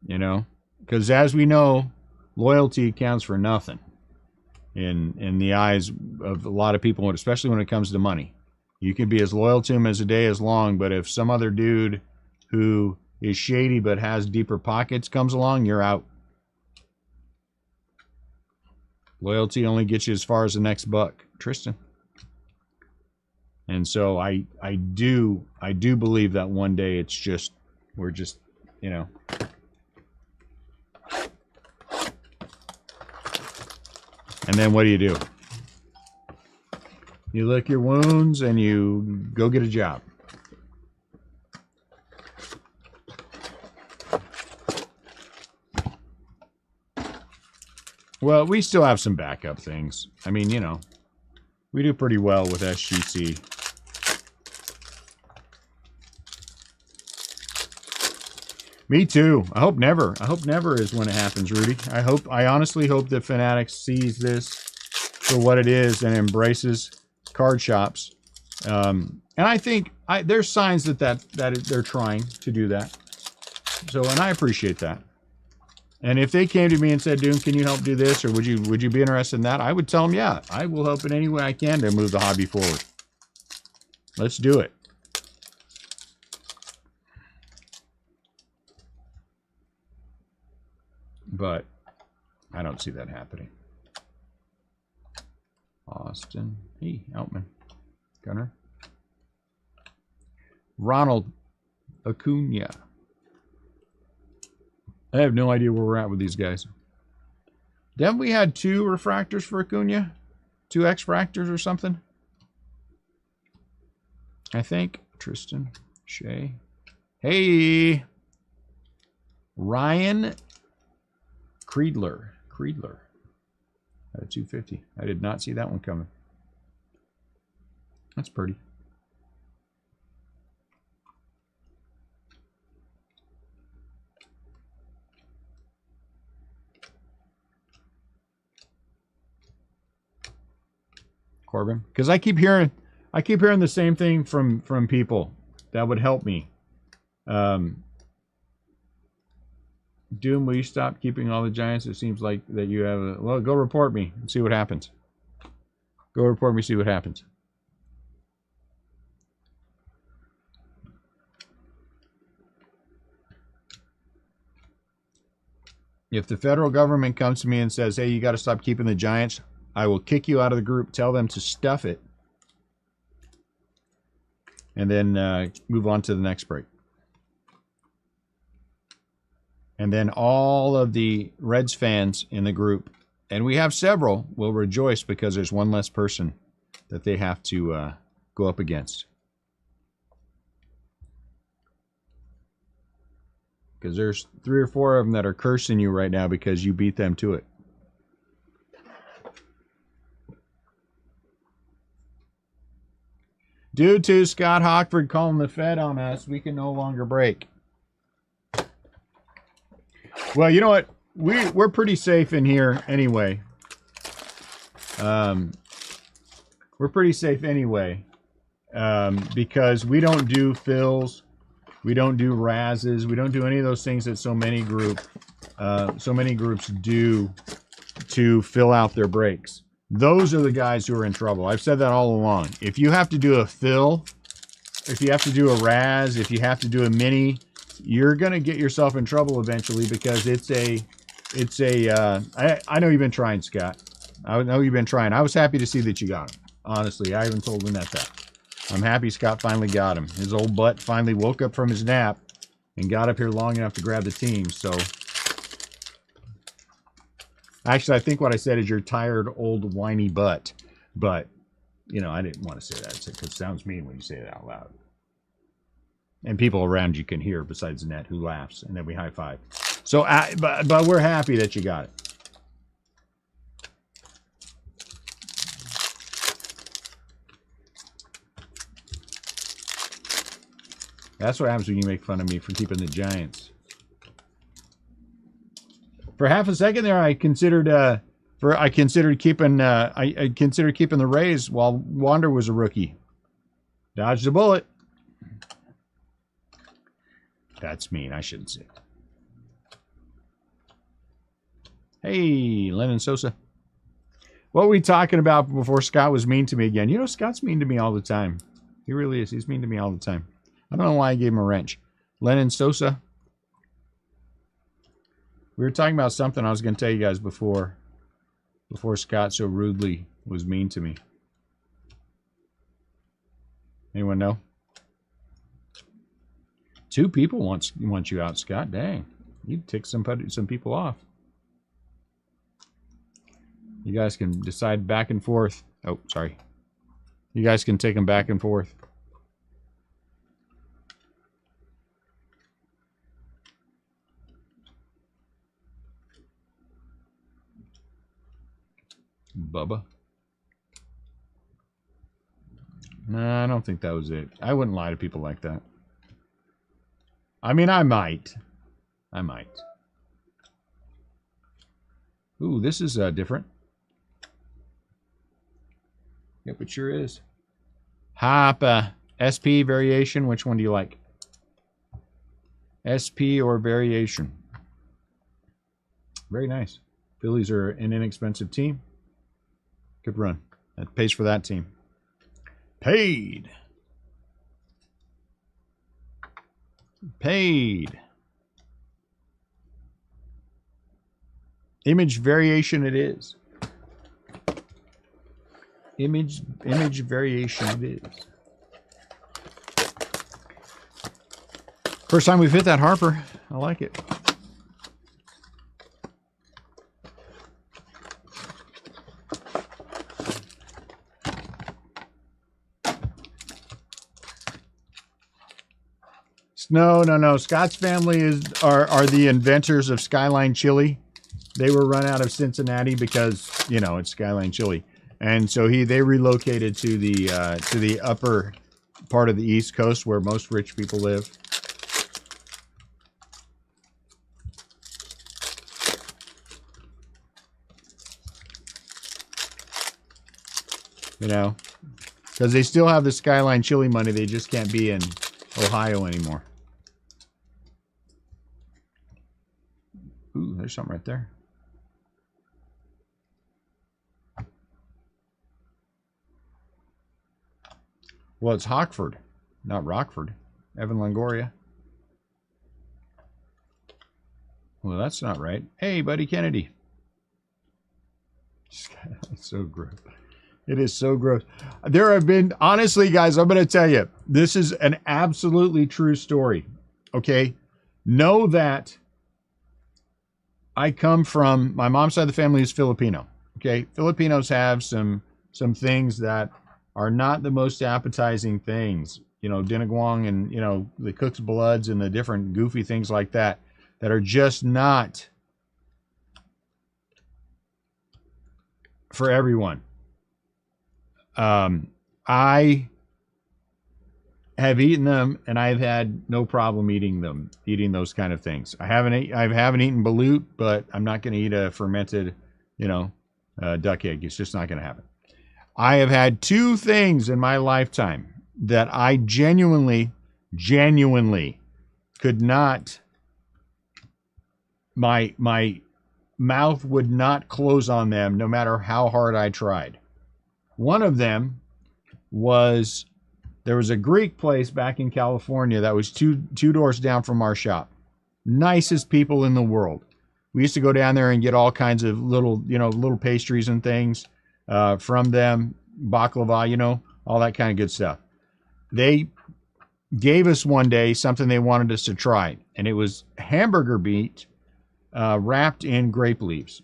You know, because as we know, loyalty counts for nothing in the eyes of a lot of people, especially when it comes to money. You can be as loyal to him as a day is long, but if some other dude who is shady but has deeper pockets comes along, you're out. Loyalty only gets you as far as the next buck, Tristan. And so I do believe that one day it's just, we're just, you know. And then what do? You lick your wounds and you go get a job. Well, we still have some backup things. I mean, you know, we do pretty well with SGC. Me too. I hope never. I hope never is when it happens, Rudy. I honestly hope that Fanatics sees this for what it is and embraces card shops. And I think there's signs that they're trying to do that. So, and I appreciate that. And if they came to me and said, Dune, can you help do this? Or would you be interested in that? I would tell them, yeah, I will help in any way I can to move the hobby forward. Let's do it. But I don't see that happening. Austin. Hey, Outman. Gunner. Ronald Acuna. I have no idea where we're at with these guys. Haven't we had 2 refractors for Acuna? 2 X-fractors or something? I think. Tristan. Shay. Hey! Ryan Creedler. At a 250. I did not see that one coming. That's pretty. Corbin? Because I keep hearing the same thing from people that would help me. Doom, will you stop keeping all the giants? It seems like that you have a... Well, go report me and see what happens. Go report me, see what happens. If the federal government comes to me and says, hey, you got to stop keeping the giants, I will kick you out of the group, tell them to stuff it, and then move on to the next break. And then all of the Reds fans in the group, and we have several, will rejoice because there's one less person that they have to go up against. Because there's 3 or 4 of them that are cursing you right now because you beat them to it. Due to Scott Hockford calling the Fed on us, we can no longer break. Well, you know what? We're pretty safe in here anyway. We're pretty safe anyway because we don't do fills, we don't do razzes, we don't do any of those things that so many groups do to fill out their breaks. Those are the guys who are in trouble. I've said that all along. If you have to do a fill, if you have to do a razz, if you have to do a mini, you're going to get yourself in trouble eventually because I know you've been trying, Scott. I know you've been trying. I was happy to see that you got him. Honestly, I haven't told Lynette that. I'm happy Scott finally got him. His old butt finally woke up from his nap and got up here long enough to grab the team. So, actually, I think what I said is your tired, old, whiny butt. But, you know, I didn't want to say that because it sounds mean when you say it out loud. And people around you can hear besides Annette who laughs, and then we high five. So, but we're happy that you got it. That's what happens when you make fun of me for keeping the Giants. For half a second there, I considered keeping the Rays while Wander was a rookie. Dodged a bullet. That's mean. I shouldn't say it. Hey, Lennon Sosa. What were we talking about before Scott was mean to me again? You know, Scott's mean to me all the time. He really is. He's mean to me all the time. I don't know why I gave him a wrench. Lennon Sosa. We were talking about something I was going to tell you guys before Scott so rudely was mean to me. Anyone know? 2 people want you out, Scott. Dang. You'd tick some people off. You guys can decide back and forth. Oh, sorry. You guys can take them back and forth. Bubba. Nah, I don't think that was it. I wouldn't lie to people like that. I mean, I might. Ooh, this is different. Yep, it sure is. Hop, SP variation. Which one do you like? SP or variation? Very nice. Phillies are an inexpensive team. Good run. That pays for that team. Paid. Image variation it is. Image variation it is. First time we've hit that Harper. I like it. No. Scott's family are the inventors of Skyline Chili. They were run out of Cincinnati because, you know, it's Skyline Chili. And so they relocated to the upper part of the East Coast where most rich people live. You know, because they still have the Skyline chili money. They just can't be in Ohio anymore. Ooh, there's something right there. Well, it's Hockford, not Rockford. Evan Longoria. Well, that's not right. Hey, Buddy Kennedy. It's so gross. It is so gross. There have been, honestly, guys, I'm going to tell you, this is an absolutely true story. Okay? Know that I come from, my mom's side of the family is Filipino. Okay? Filipinos have some things that are not the most appetizing things. You know, dinaguang and, you know, the cook's bloods and the different goofy things like that are just not for everyone. I have eaten them, and I've had no problem eating those kind of things. I haven't eaten balut, but I'm not going to eat a fermented, you know, duck egg. It's just not going to happen. I have had two things in my lifetime that I genuinely could not, my mouth would not close on them no matter how hard I tried. One of them was, there was a Greek place back in California that was two doors down from our shop. Nicest people in the world. We used to go down there and get all kinds of little pastries and things from them, baklava, you know, all that kind of good stuff. They gave us one day something they wanted us to try, and it was hamburger meat wrapped in grape leaves.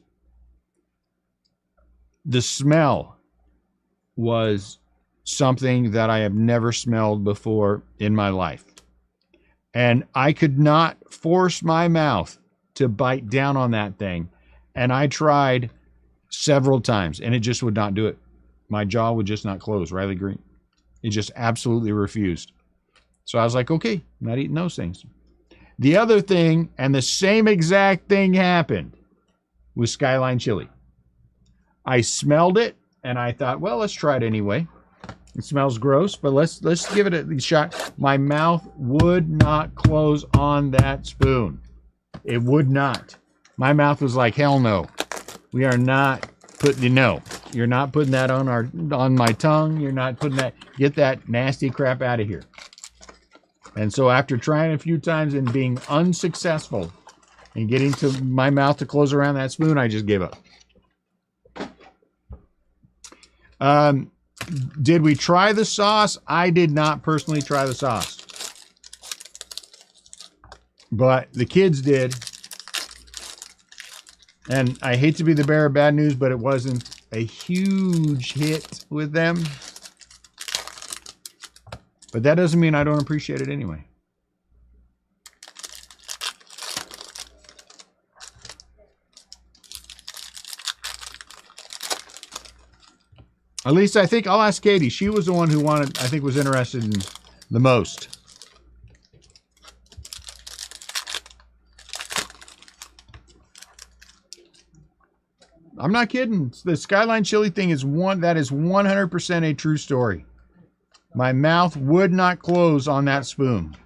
The smell was something that I have never smelled before in my life. And I could not force my mouth to bite down on that thing. And I tried several times, and it just would not do it. My jaw would just not close. Riley Green. It just absolutely refused. So I was like, okay, I'm not eating those things. The other thing, and the same exact thing happened, was Skyline chili. I smelled it, and I thought, well, let's try it anyway. It smells gross, but let's give it a shot. My mouth would not close on that spoon. It would not. My mouth was like, hell no. We are not putting, no. You're not putting that on my tongue. You're not putting that, get that nasty crap out of here. And so after trying a few times and being unsuccessful and getting to my mouth to close around that spoon, I just gave up. Did we try the sauce? I did not personally try the sauce, but the kids did. And I hate to be the bearer of bad news, but it wasn't a huge hit with them. But that doesn't mean I don't appreciate it anyway. At least I think I'll ask Katie. She was the one who was interested in the most. I'm not kidding. The Skyline chili thing is 100% a true story. My mouth would not close on that spoon.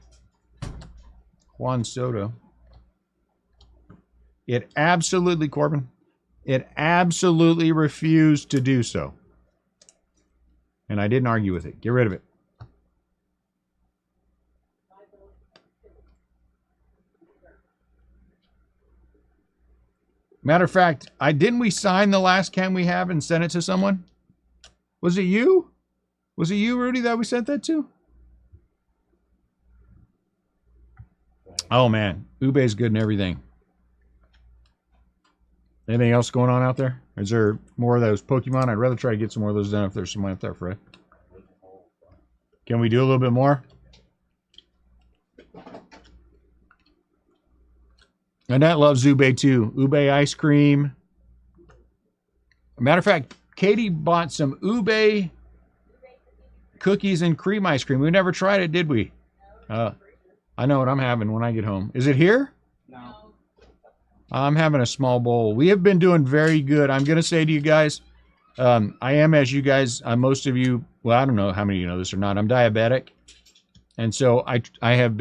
Juan Soto. It absolutely, Corbin, it absolutely refused to do so. And I didn't argue with it. Get rid of it. Matter of fact, didn't we sign the last can we have and send it to someone? Was it you? Was it you, Rudy, that we sent that to? Oh, man. Ube's good and everything. Anything else going on out there? Is there more of those Pokemon? I'd rather try to get some more of those done if there's someone up there, Fred. Can we do a little bit more? Annette loves ube too. Ube ice cream. Matter of fact, Katie bought some ube cookies and cream ice cream. We never tried it, did we? I know what I'm having when I get home. Is it here? No. I'm having a small bowl. We have been doing very good. I'm going to say to you guys, I am, as you guys, most of you, well, I don't know how many of you know this or not. I'm diabetic, and so I have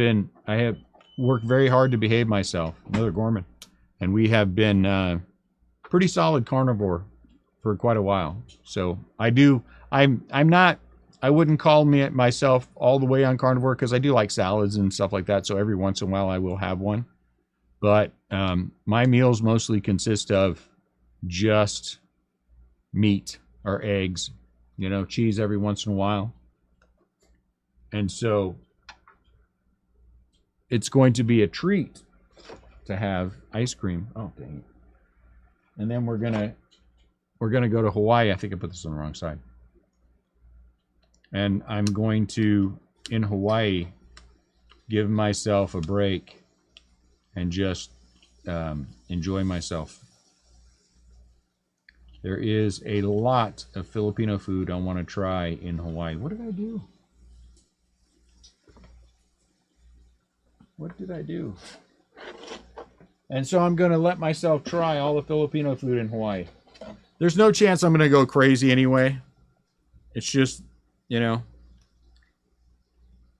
worked very hard to behave myself. Another Gorman, and we have been pretty solid carnivore for quite a while. So I'm not. I wouldn't call myself all the way on carnivore because I do like salads and stuff like that. So every once in a while I will have one, but my meals mostly consist of just meat or eggs, cheese every once in a while. And so it's going to be a treat to have ice cream. Oh, dang it. And then we're gonna go to Hawaii. I think I put this on the wrong side. And I'm going to, in Hawaii, give myself a break and just enjoy myself. There is a lot of Filipino food I want to try in Hawaii. What did I do? What did I do? And so I'm going to let myself try all the Filipino food in Hawaii. There's no chance I'm going to go crazy anyway. It's just,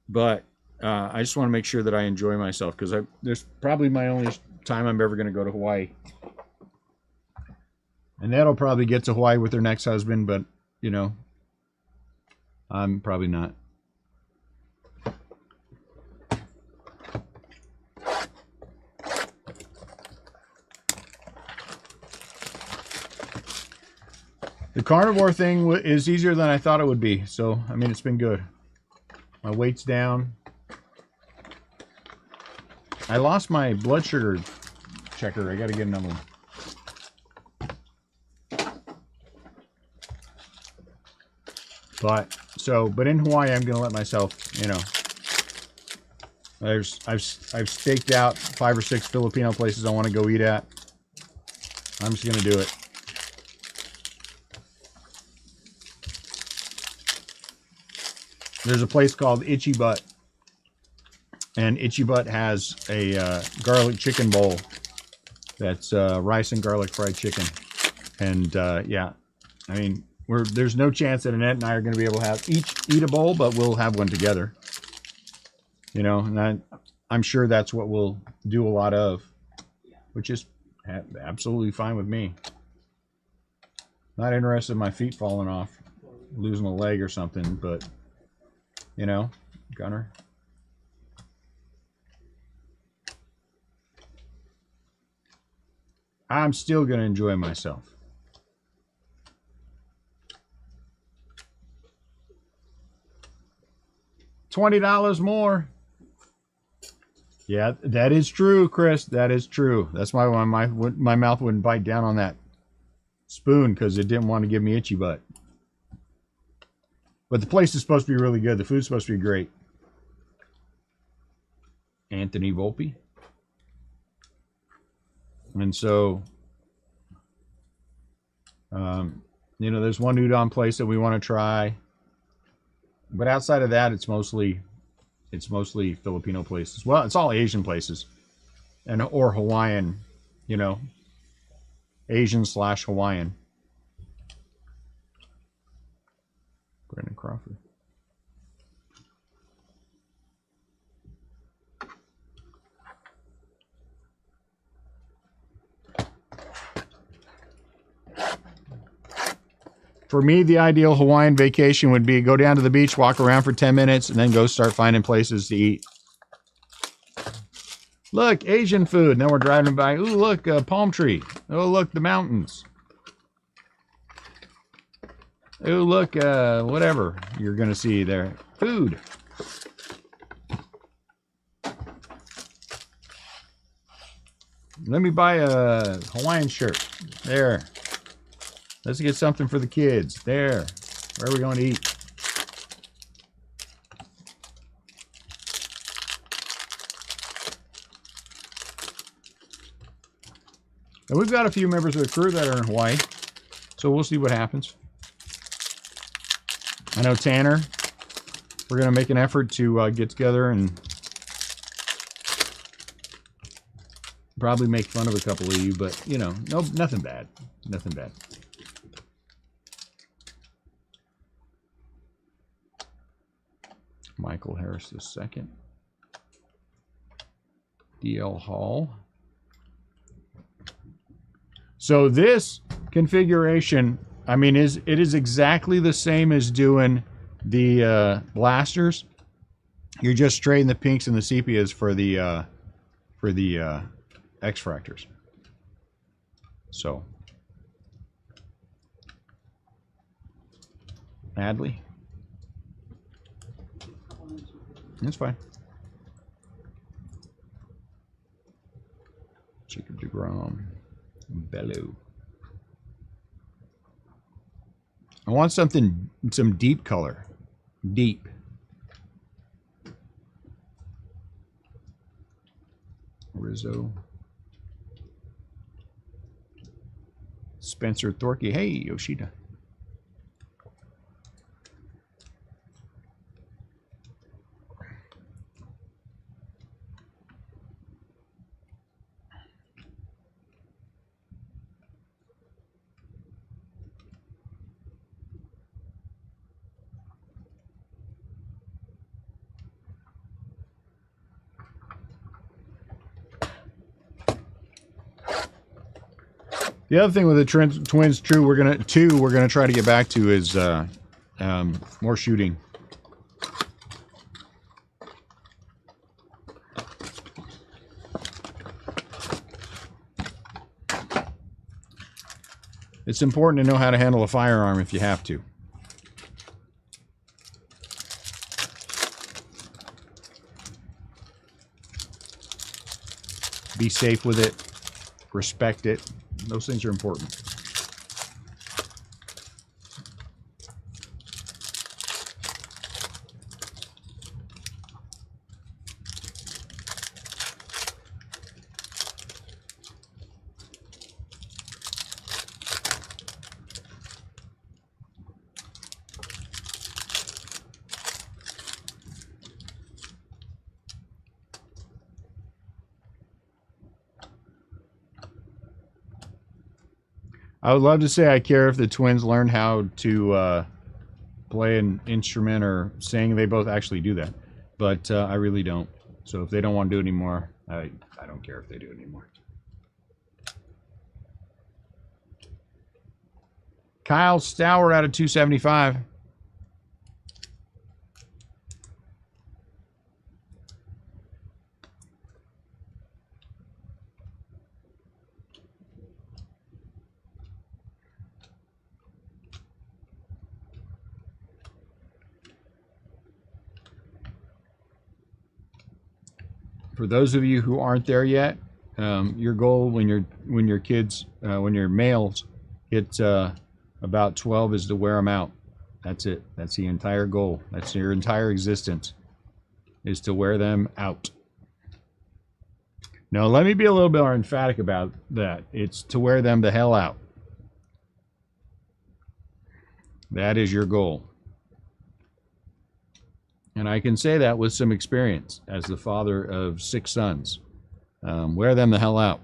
but I just want to make sure that I enjoy myself because there's probably my only time I'm ever going to go to Hawaii. And that'll probably get to Hawaii with her next husband, but, I'm probably not. The carnivore thing is easier than I thought it would be. So, I mean, it's been good. My weight's down. I lost my blood sugar checker. I got to get another one. But in Hawaii, I'm going to let myself, I've staked out 5 or 6 Filipino places I want to go eat at. I'm just going to do it. There's a place called Itchy Butt, and Itchy Butt has a garlic chicken bowl that's rice and garlic fried chicken. And yeah, I mean, there's no chance that Annette and I are going to be able to eat a bowl, but we'll have one together. And I'm sure that's what we'll do a lot of, which is absolutely fine with me. Not interested in my feet falling off, losing a leg or something, but Gunner. I'm still going to enjoy myself. $20 more. Yeah, that is true, Chris. That is true. That's why my mouth wouldn't bite down on that spoon because it didn't want to give me itchy butt. But the place is supposed to be really good. The food's supposed to be great. Anthony Volpe. And so, there's one udon place that we want to try. But outside of that, it's mostly Filipino places. Well, it's all Asian places, or Hawaiian, Asian/Hawaiian. Brandon Crawford. For me, the ideal Hawaiian vacation would be go down to the beach, walk around for 10 minutes, and then go start finding places to eat. Look, Asian food. And then we're driving by. Ooh, look, a palm tree. Oh, look, the mountains. Ooh, look, whatever you're going to see there. Food. Let me buy a Hawaiian shirt. There. Let's get something for the kids. There. Where are we going to eat? And we've got a few members of the crew that are in Hawaii, so we'll see what happens. I know Tanner, we're going to make an effort to get together and probably make fun of a couple of you, but, no, nothing bad. Nothing bad. Michael Harris II. DL Hall. So this configuration, I mean, it is exactly the same as doing the blasters. You're just trading the pinks and the sepias for the X-fractors. So, Adley. That's fine. Jacob deGrom. Bellew. I want some deep color. Deep. Rizzo. Spencer Thorkey. Hey, Yoshida. The other thing with the twins, we're gonna try to get back to is more shooting. It's important to know how to handle a firearm if you have to. Be safe with it. Respect it. Those things are important. I would love to say I care if the twins learn how to play an instrument or sing. They both actually do that, but I really don't. So if they don't want to do it anymore, I don't care if they do it anymore. Kyle Stauer out of 275. For those of you who aren't there yet, your goal when your males hit about 12 is to wear them out. That's it. That's the entire goal. That's your entire existence, is to wear them out. Now, let me be a little bit more emphatic about that. It's to wear them the hell out. That is your goal. And I can say that with some experience as the father of 6 sons. Wear them the hell out.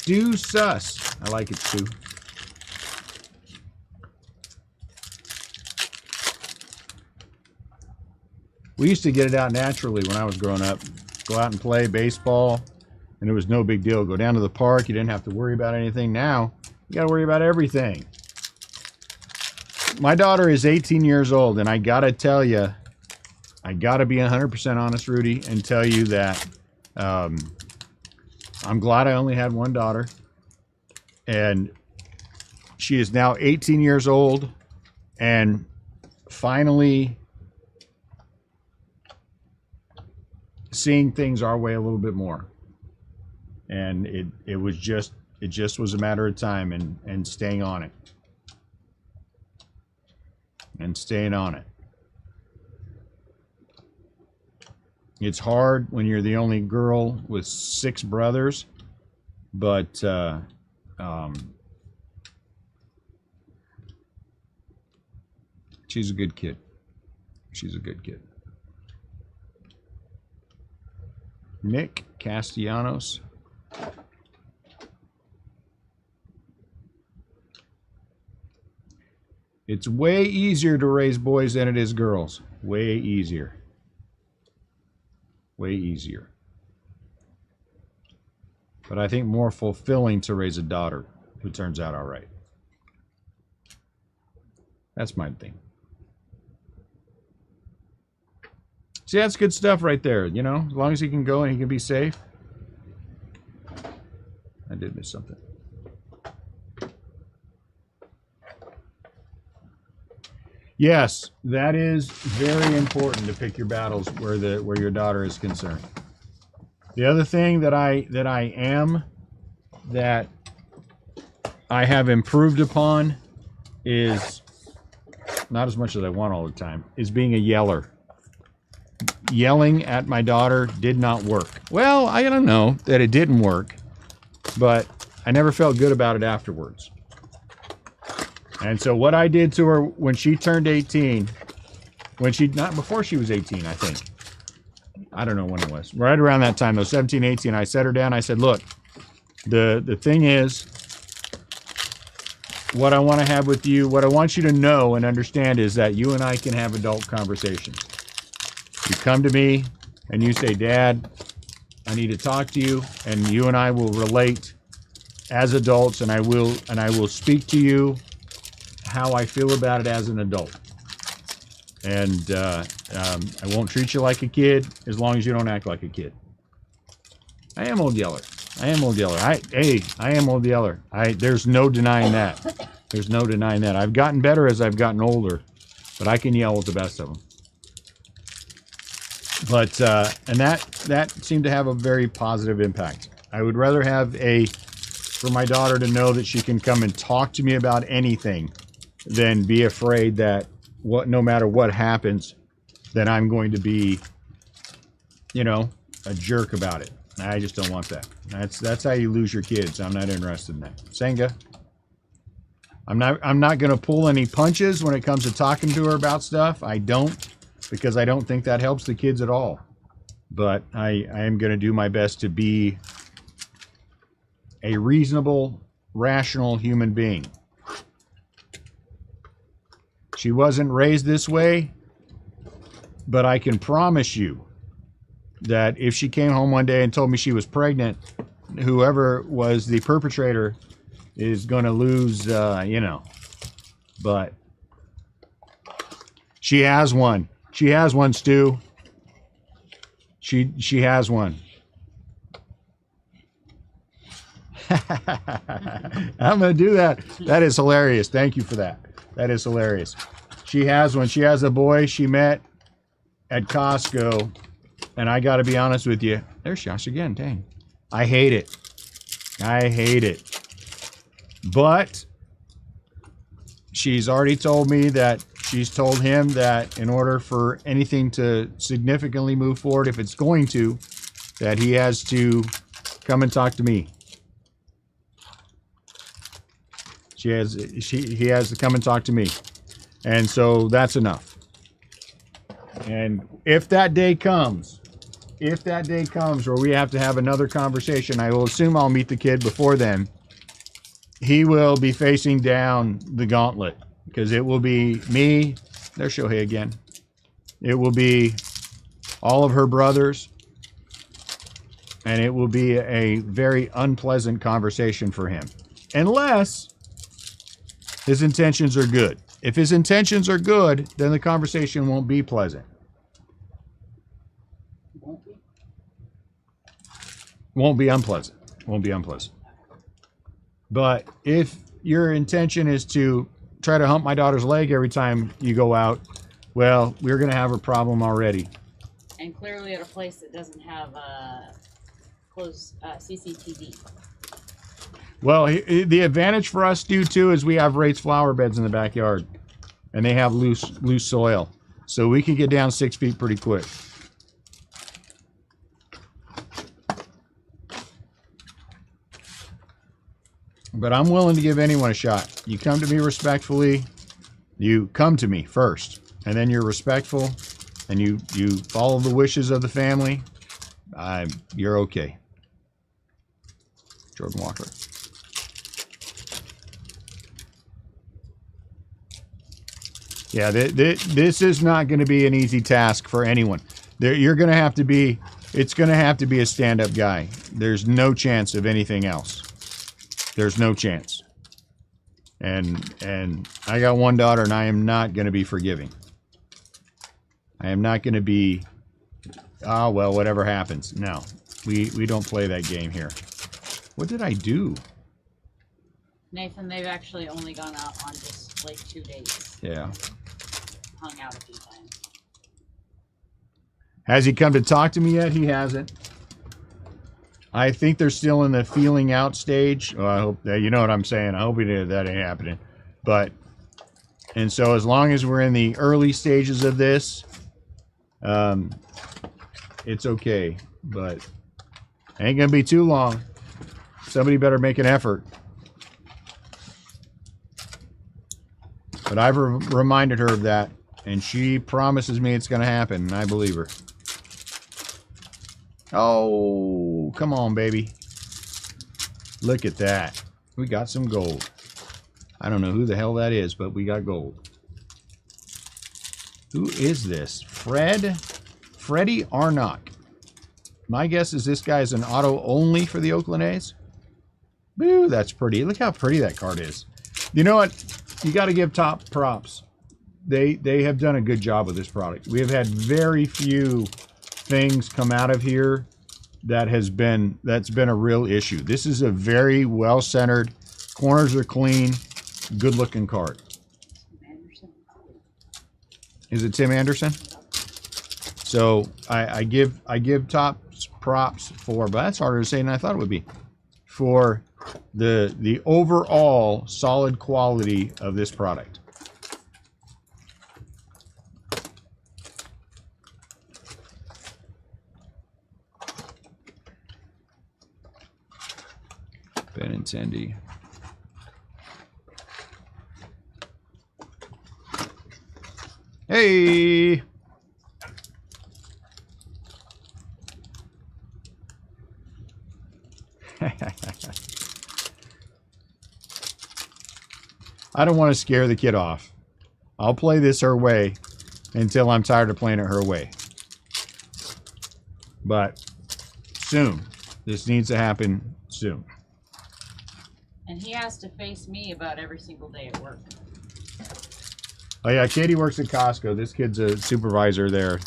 Stu Suss. I like it, Stu. We used to get it out naturally when I was growing up. Go out and play baseball, and it was no big deal. Go down to the park. You didn't have to worry about anything. Now, you got to worry about everything. My daughter is 18 years old, and I got to tell you, I got to be 100% honest, Rudy, and tell you that I'm glad I only had one daughter, and she is now 18 years old and finally seeing things our way a little bit more. And it was just It just was a matter of time and staying on it. And staying on it. It's hard when you're the only girl with 6 brothers, but she's a good kid. She's a good kid. Nick Castellanos. It's way easier to raise boys than it is girls. Way easier. Way easier. But I think more fulfilling to raise a daughter who turns out all right. That's my thing. See, that's good stuff right there, you know, as long as he can go and he can be safe. I did miss something. Yes, that is very important to pick your battles where your daughter is concerned. The other thing that I have improved upon is, not as much as I want all the time, is being a yeller. Yelling at my daughter did not work. Well, I don't know that it didn't work, but I never felt good about it afterwards. And so what I did to her when she turned 18, not before she was 18, I think. I don't know when it was. Right around that time, though, 17, 18, I set her down. I said, look, the thing is, what I want to have with you, what I want you to know and understand is that you and I can have adult conversations. You come to me and you say, Dad, I need to talk to you, and you and I will relate as adults, and I will speak to you how I feel about it as an adult. And I won't treat you like a kid as long as you don't act like a kid. I am Old Yeller. I am Old Yeller. I am Old Yeller. There's no denying that. There's no denying that. I've gotten better as I've gotten older, but I can yell with the best of them. But and that seemed to have a very positive impact. I would rather have for my daughter to know that she can come and talk to me about anything than be afraid that no matter what happens, that I'm going to be, you know, a jerk about it. I just don't want that. That's how you lose your kids. I'm not interested in that. Senga, I'm not going to pull any punches when it comes to talking to her about stuff. I don't, because I don't think that helps the kids at all. But I am going to do my best to be a reasonable, rational human being. She wasn't raised this way, but I can promise you that if she came home one day and told me she was pregnant, whoever was the perpetrator is going to lose, you know. But she has one. She has one, Stu. She has one. I'm going to do that. That is hilarious. Thank you for that. That is hilarious. She has one. She has a boy she met at Costco. And I got to be honest with you. There's Josh again. Dang. I hate it. I hate it. But she's already told me that she's told him that in order for anything to significantly move forward, if it's going to, that he has to come and talk to me. He has to come and talk to me. And so that's enough. And if that day comes where we have to have another conversation, I will assume I'll meet the kid before then. He will be facing down the gauntlet, because it will be me. There's Shohei again. It will be all of her brothers. And it will be a very unpleasant conversation for him. Unless his intentions are good. If his intentions are good, then the conversation won't be pleasant. Won't be unpleasant. Won't be unpleasant. But if your intention is to try to hump my daughter's leg every time you go out, well, we're going to have a problem already. And clearly at a place that doesn't have closed CCTV. Well, the advantage for us, too, is we have raised flower beds in the backyard, and they have loose soil, so we can get down 6 feet pretty quick. But I'm willing to give anyone a shot. You come to me respectfully. You come to me first, and then you're respectful, and you follow the wishes of the family. You're okay. Jordan Walker. Yeah, this is not going to be an easy task for anyone. You're going to have to be. It's going to have to be a stand-up guy. There's no chance of anything else. There's no chance. And I got one daughter, and I am not going to be forgiving. I am not going to be, oh, well, whatever happens. No, we don't play that game here. What did I do? Nathan, they've actually only gone out on just like 2 days. Yeah. Hung out a few times. Has he come to talk to me yet? He hasn't. I think they're still in the feeling out stage. Well, I hope that, you know what I'm saying. I hope that ain't happening. But, and so as long as we're in the early stages of this, it's okay. But ain't going to be too long. Somebody better make an effort. But I've reminded her of that, and she promises me it's going to happen, and I believe her. Oh, come on, baby. Look at that. We got some gold. I don't know who the hell that is, but we got gold. Who is this? Freddie Arnott. My guess is this guy's an auto only for the Oakland A's. Boo, that's pretty. Look how pretty that card is. You know what? You got to give top props. They have done a good job with this product. We have had very few things come out of here that's been a real issue. This is a very well centered, corners are clean, good looking card. Is it Tim Anderson? So I give top props for, but that's harder to say than I thought it would be, for the overall solid quality of this product. Benintendi. Hey! I don't want to scare the kid off. I'll play this her way until I'm tired of playing it her way. But soon. This needs to happen soon. And he has to face me about every single day at work. Oh yeah, Katie works at Costco. This kid's a supervisor there.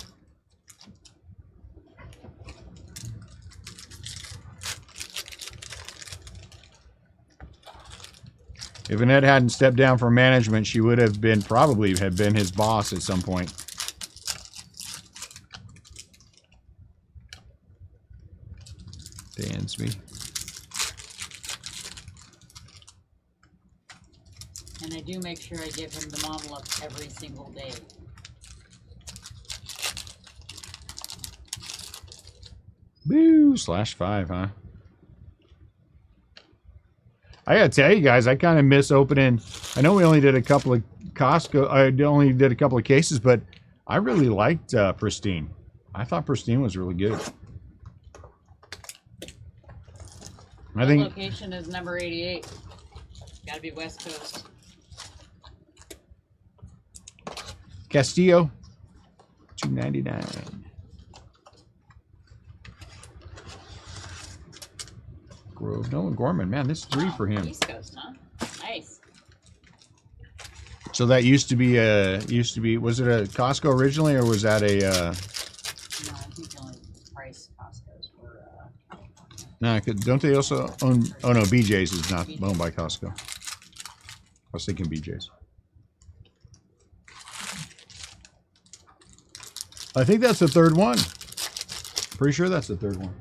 If Annette hadn't stepped down from management, she would have been probably have been his boss at some point. Dansby. And I do make sure I give him the mom look every single day. Boo, /5, huh? I gotta tell you guys, I kind of miss opening. I know we only did a couple of Costco. I only did a couple of cases, but I really liked Pristine. I thought Pristine was really good. I think location is number 88. Got to be West Coast. Castillo, $2.99. Grove, Nolan Gorman, man, this is 3 for him. East Coast, huh? Nice. So that used to be was it a Costco originally, or was that a? No, I think the only price Costco's for. No, don't they also own? Oh no, BJ's is not owned by Costco. I was thinking BJ's. I think that's the third one. Pretty sure that's the third one.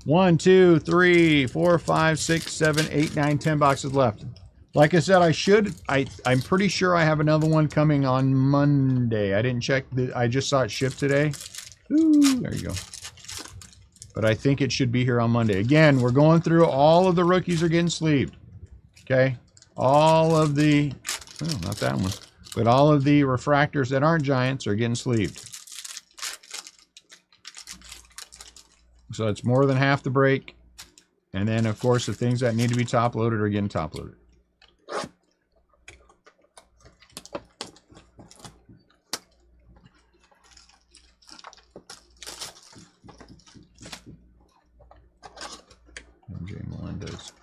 1, 2, 3, 4, 5, 6, 7, 8, 9, 10 boxes left. Like I said, I'm pretty sure I have another one coming on Monday. I didn't check. I just saw it shipped today. Ooh, there you go. But I think it should be here on Monday. Again, we're going through all of the rookies are getting sleeved. Okay? All of the, oh, not that one, but all of the refractors that aren't giants are getting sleeved. So it's more than half the break. And then, of course, the things that need to be top loaded are getting top loaded. MJ Melendez.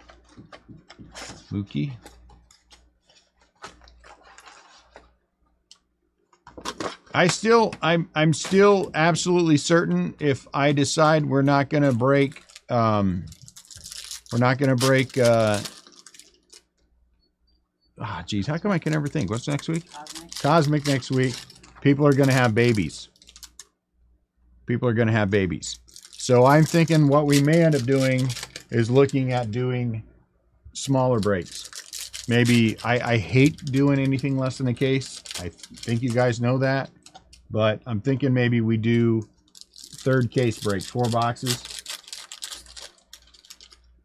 Mookie. I'm still absolutely certain if I decide we're not going to break, geez, how come I can never think? What's next week? Cosmic next week. People are going to have babies. People are going to have babies. So I'm thinking what we may end up doing is looking at doing smaller breaks. Maybe I hate doing anything less than a case. I think you guys know that. But I'm thinking maybe we do third case breaks, 4 boxes.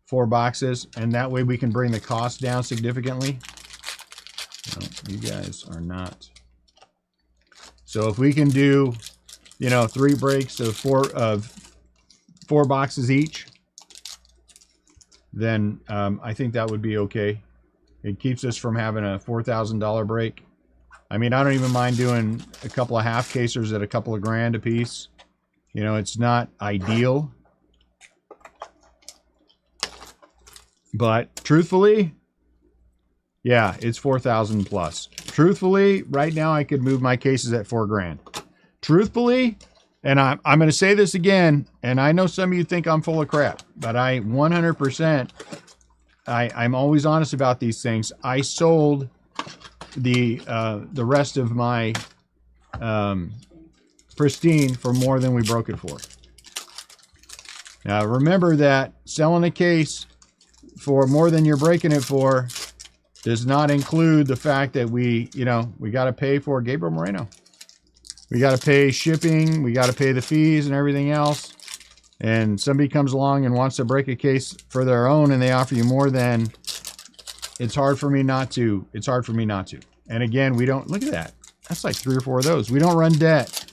4 boxes, and that way we can bring the cost down significantly. No, you guys are not. So if we can do, 3 breaks of 4 boxes each, then I think that would be okay. It keeps us from having a $4,000 break. I mean, I don't even mind doing a couple of half casers at a couple of grand a piece. It's not ideal. But truthfully, yeah, it's 4,000 plus. Truthfully, right now I could move my cases at 4 grand. Truthfully, and I'm going to say this again, and I know some of you think I'm full of crap, but I 100%, I'm always honest about these things. I sold the rest of my Pristine for more than we broke it for. Now remember that selling a case for more than you're breaking it for does not include the fact that we got to pay for Gabriel Moreno. We got to pay shipping, we got to pay the fees and everything else. And somebody comes along and wants to break a case for their own and they offer you more than, it's hard for me not to. It's hard for me not to. And again, we don't, look at that. That's like 3 or 4 of those. We don't run debt.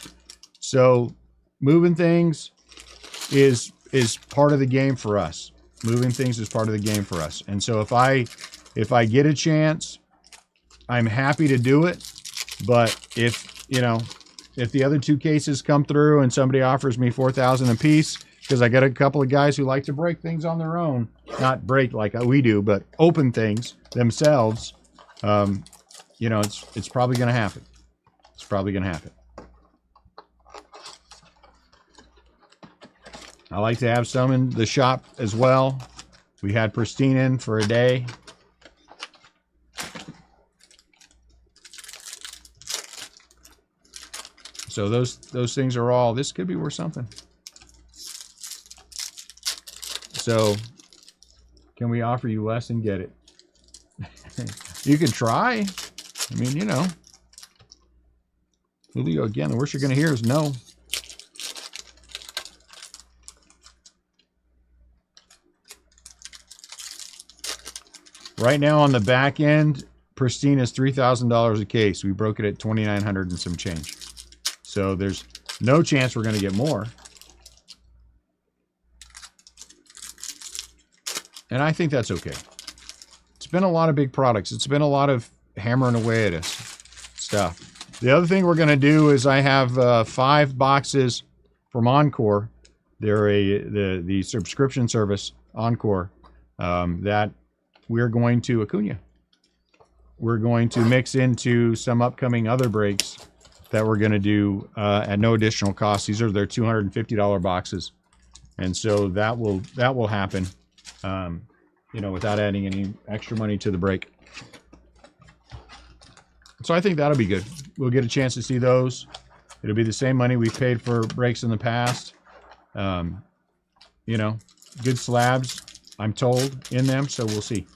So moving things is part of the game for us. Moving things is part of the game for us. And so if I get a chance, I'm happy to do it. But if the other 2 cases come through and somebody offers me $4,000 a piece, because I got a couple of guys who like to break things on their own, not break like we do, but open things themselves, it's probably going to happen. It's probably going to happen. I like to have some in the shop as well. We had Pristine in for a day. So those things are all, this could be worth something. So can we offer you less and get it? You can try. I mean, Julio, again, the worst you're going to hear is no. Right now on the back end, Pristine is $3,000 a case. We broke it at $2,900 and some change. So there's no chance we're going to get more. And I think that's okay. It's been a lot of big products. It's been a lot of hammering away at us stuff. The other thing we're going to do is I have 5 boxes from Encore. They're the subscription service, Encore, that we're going to Acuna. We're going to mix into some upcoming other breaks that we're going to do at no additional cost. These are their $250 boxes. And so that will happen, without adding any extra money to the break. So I think that'll be good. We'll get a chance to see those. It'll be the same money we've paid for breaks in the past. good slabs, I'm told, in them, so we'll see.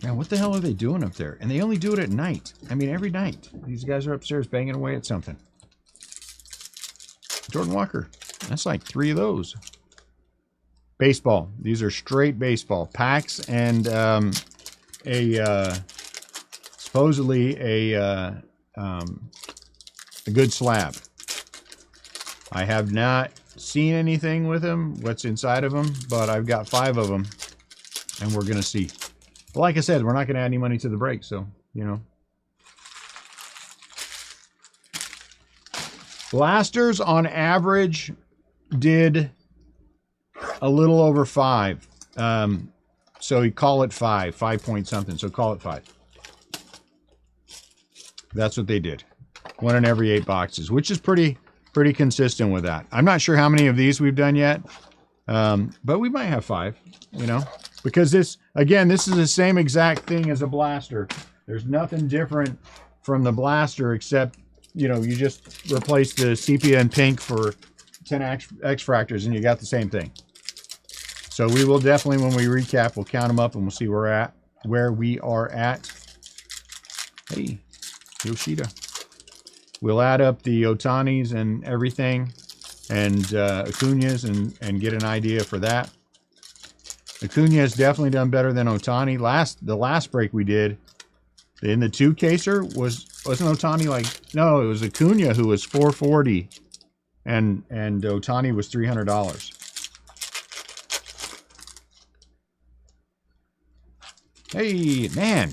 Man, what the hell are they doing up there? And they only do it at night. I mean, every night. These guys are upstairs banging away at something. Jordan Walker. That's like 3 of those. Baseball. These are straight baseball packs, and supposedly a good slab. I have not seen anything with them, what's inside of them, but I've got 5 of them, and we're gonna see. But like I said, we're not gonna add any money to the break, so you know. Blasters on average did a little over 5. So you call it 5 point something. So call it 5. That's what they did. 1 in every 8 boxes, which is pretty consistent with that. I'm not sure how many of these we've done yet, but we might have 5. You know, because this is the same exact thing as a blaster. There's nothing different from the blaster except, you know, you just replace the sepia and pink for 10 X-fractors and you got the same thing. So we will definitely, when we recap, we'll count them up and we'll see where we are at. Hey, Yoshida. We'll add up the Otanis and everything and Acuñas and get an idea for that. Acuña has definitely done better than Otani. The last break we did in the 2-caser wasn't Otani like, no, it was Acuña who was $440 and Otani was $300. Hey, man,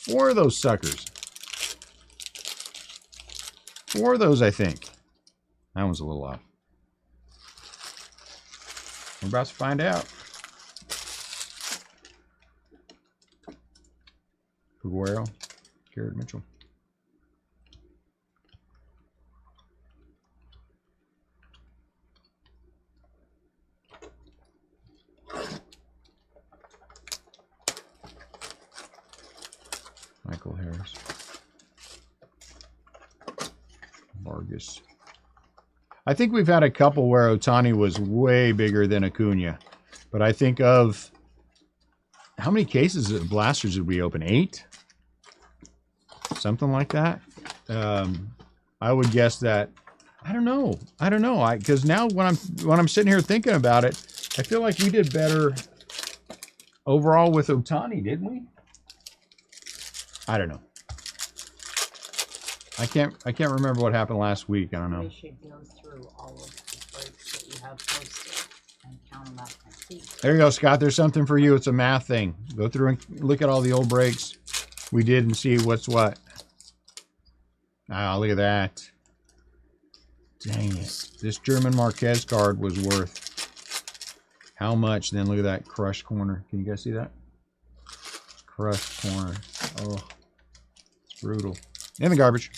4 of those suckers. 4 of those, I think. That one's a little off. We're about to find out. Figueroa, Garrett Mitchell. Michael Harris. Vargas. I think we've had a couple where Otani was way bigger than Acuña. But I think of how many cases of blasters did we open? 8? Something like that. I would guess that. I don't know. Because now when I'm sitting here thinking about it, I feel like we did better overall with Otani, didn't we? I don't know. I can't remember what happened last week. I don't know. We should go through all of the breaks that you have posted and count them out and see. There you go, Scott. There's something for you. It's a math thing. Go through and look at all the old breaks we did and see what's what. Ah, look at that. Dang it. This German Marquez card was worth how much? Then look at that crushed corner. Can you guys see that? Crushed corner. Oh, it's brutal. In the garbage.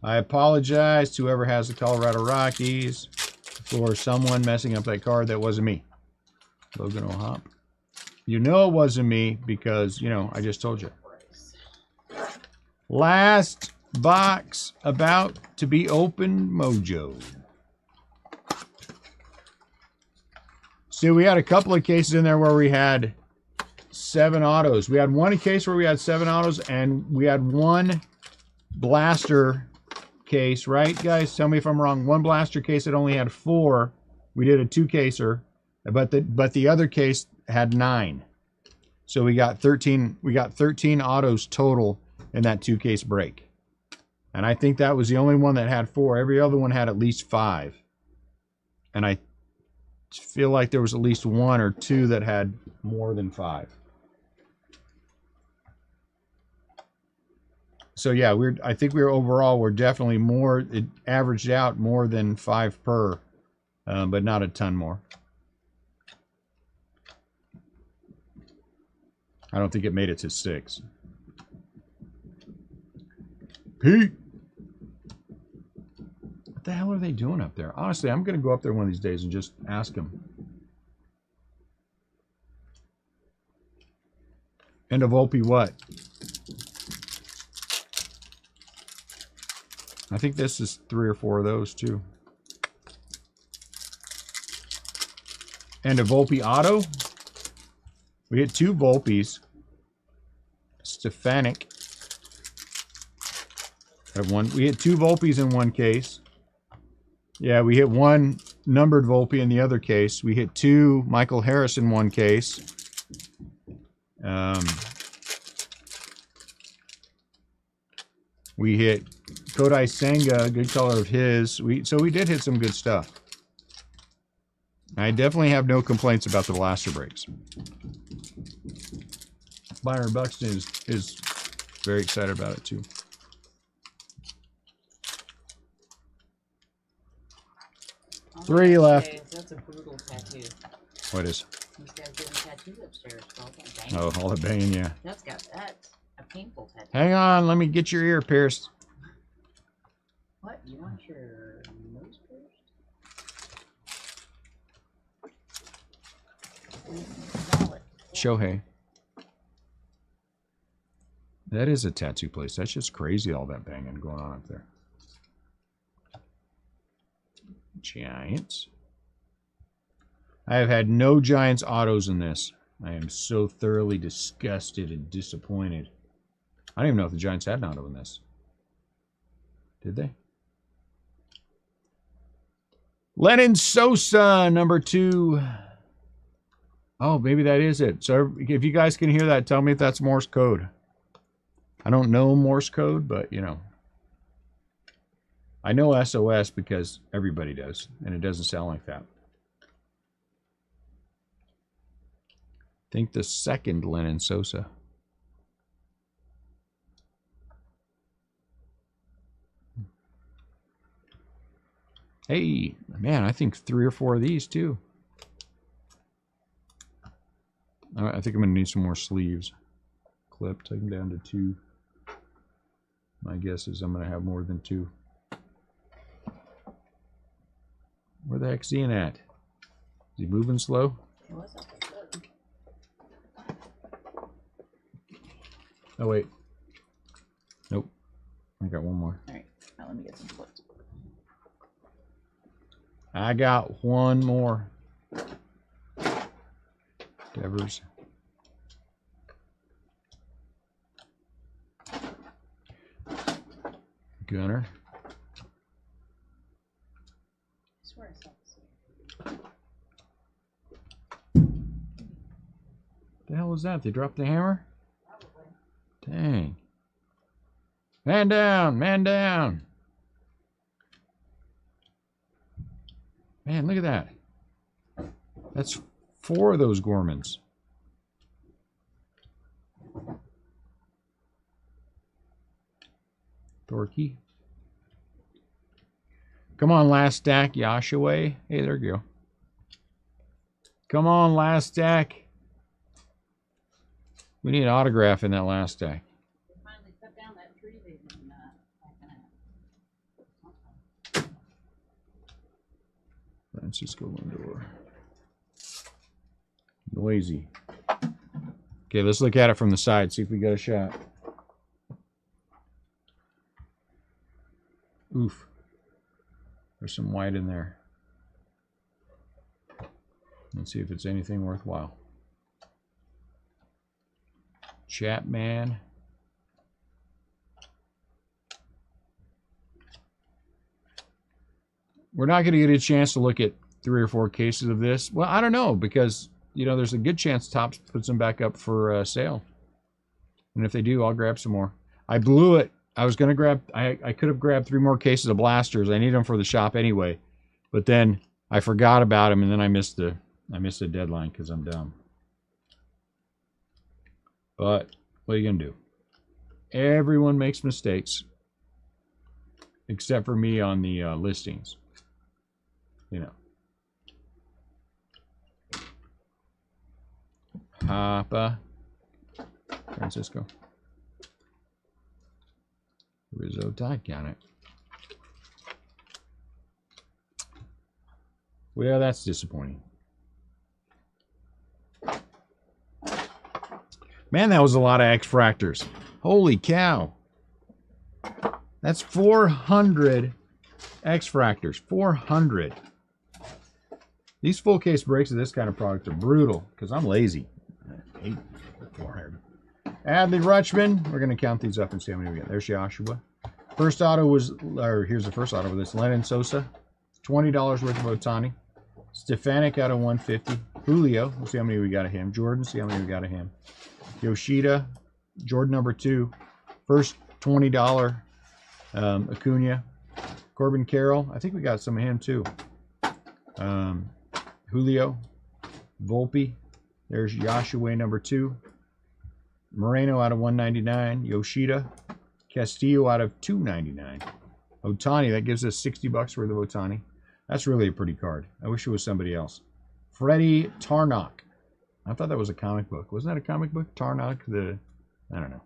I apologize to whoever has the Colorado Rockies for someone messing up that card. That wasn't me. Logan O'Hop. You know it wasn't me because, you know, I just told you. Last box about to be opened, Mojo. See, we had a couple of cases in there where we had 7 autos. We had one case where we had 7 autos, and we had 1 blaster case, right, guys? Tell me if I'm wrong. 1 blaster case that only had 4. We did a 2-caser, but the other case had 9. So we got 13. We got 13 autos total in that 2-case break, and I think that was the only one that had 4. Every other one had at least 5, and I feel like there was at least 1 or 2 that had more than 5. So yeah, I think we're definitely more. It averaged out more than 5 per, but not a ton more. I don't think it made it to 6. Pete, what the hell are they doing up there? Honestly, I'm going to go up there one of these days and just ask them. And a Volpe what? I think this is 3 or 4 of those too. And a Volpe auto. We hit 2 Volpes. Stefanik. We hit 2 Volpes in one case. Yeah, we hit 1 numbered Volpe in the other case. We hit 2 Michael Harris in one case. We hit Kodai Senga, good color of his. So we did hit some good stuff. I definitely have no complaints about the blaster breaks. Byron Buxton is very excited about it too. Oh, 3 left. okay, that's a brutal tattoo. What is? These guys getting tattoos upstairs. All that banging. Oh, all the banging, yeah. That's a painful tattoo. Hang on, let me get your ear pierced. What? You want your nose pierced? Shohei. That is a tattoo place. That's just crazy, all that banging going on up there. Giants. I have had no Giants autos in this. I am so thoroughly disgusted and disappointed. I don't even know if the Giants had an auto in this. Did they? Lennon Sosa, number 2. Oh, maybe that is it. So if you guys can hear that, tell me if that's Morse code. I don't know Morse code, but, you know. I know SOS because everybody does, and it doesn't sound like that. I think the second Lennon Sosa. Hey, man, I think 3 or 4 of these, too. I think I'm going to need some more sleeves. Clip, take them down to 2. My guess is I'm going to have more than 2. Where the heck's Ian at? Is he moving slow? Oh, wait. Nope. I got one more. Alright, now let me get some clips. I got one more. Devers. Gunner. The hell was that? They dropped the hammer? Dang. Man down, man down. Man, look at that. That's 4 of those Gormans. Dorky. Come on, last stack, Yashaway. Hey, there you go. Come on, last stack. We need an autograph in that last stack. Finally cut down that tree they've been Francisco Lindor. Noisy. Okay, let's look at it from the side, see if we got a shot. Oof. There's some white in there. Let's see if it's anything worthwhile. Chapman. We're not going to get a chance to look at 3 or 4 cases of this. Well, I don't know, because, you know, there's a good chance Topps puts them back up for sale. And if they do, I'll grab some more. I blew it. I was going to grab, I could have grabbed 3 more cases of blasters. I need them for the shop anyway. But then I forgot about them, and then I missed the deadline because I'm dumb. But what are you going to do? Everyone makes mistakes. Except for me on the listings. You know. Papa. Francisco. Rizzo, doggone it. Well, that's disappointing. Man, that was a lot of X-Fractors. Holy cow. That's 400 X-Fractors. 400. These full case breaks of this kind of product are brutal because I'm lazy. 400. Adley Rutschman. We're going to count these up and see how many we get. There's Joshua. First auto was, or here's the first auto with this. Lennon Sosa. $20 worth of Otani. Stefanik out of 150. Julio. We'll see how many we got of him. Jordan. See how many we got of him. Yoshida. Jordan number 2. First $20. Acuna. Corbin Carroll. I think we got some of him too. Julio. Volpe. There's Joshua number 2. Moreno out of 199. Yoshida. Castillo out of 299. Otani, that gives us $60 worth of Otani. That's really a pretty card. I wish it was somebody else. Freddie Tarnok. I thought that was a comic book. Wasn't that a comic book? Tarnok, I don't know.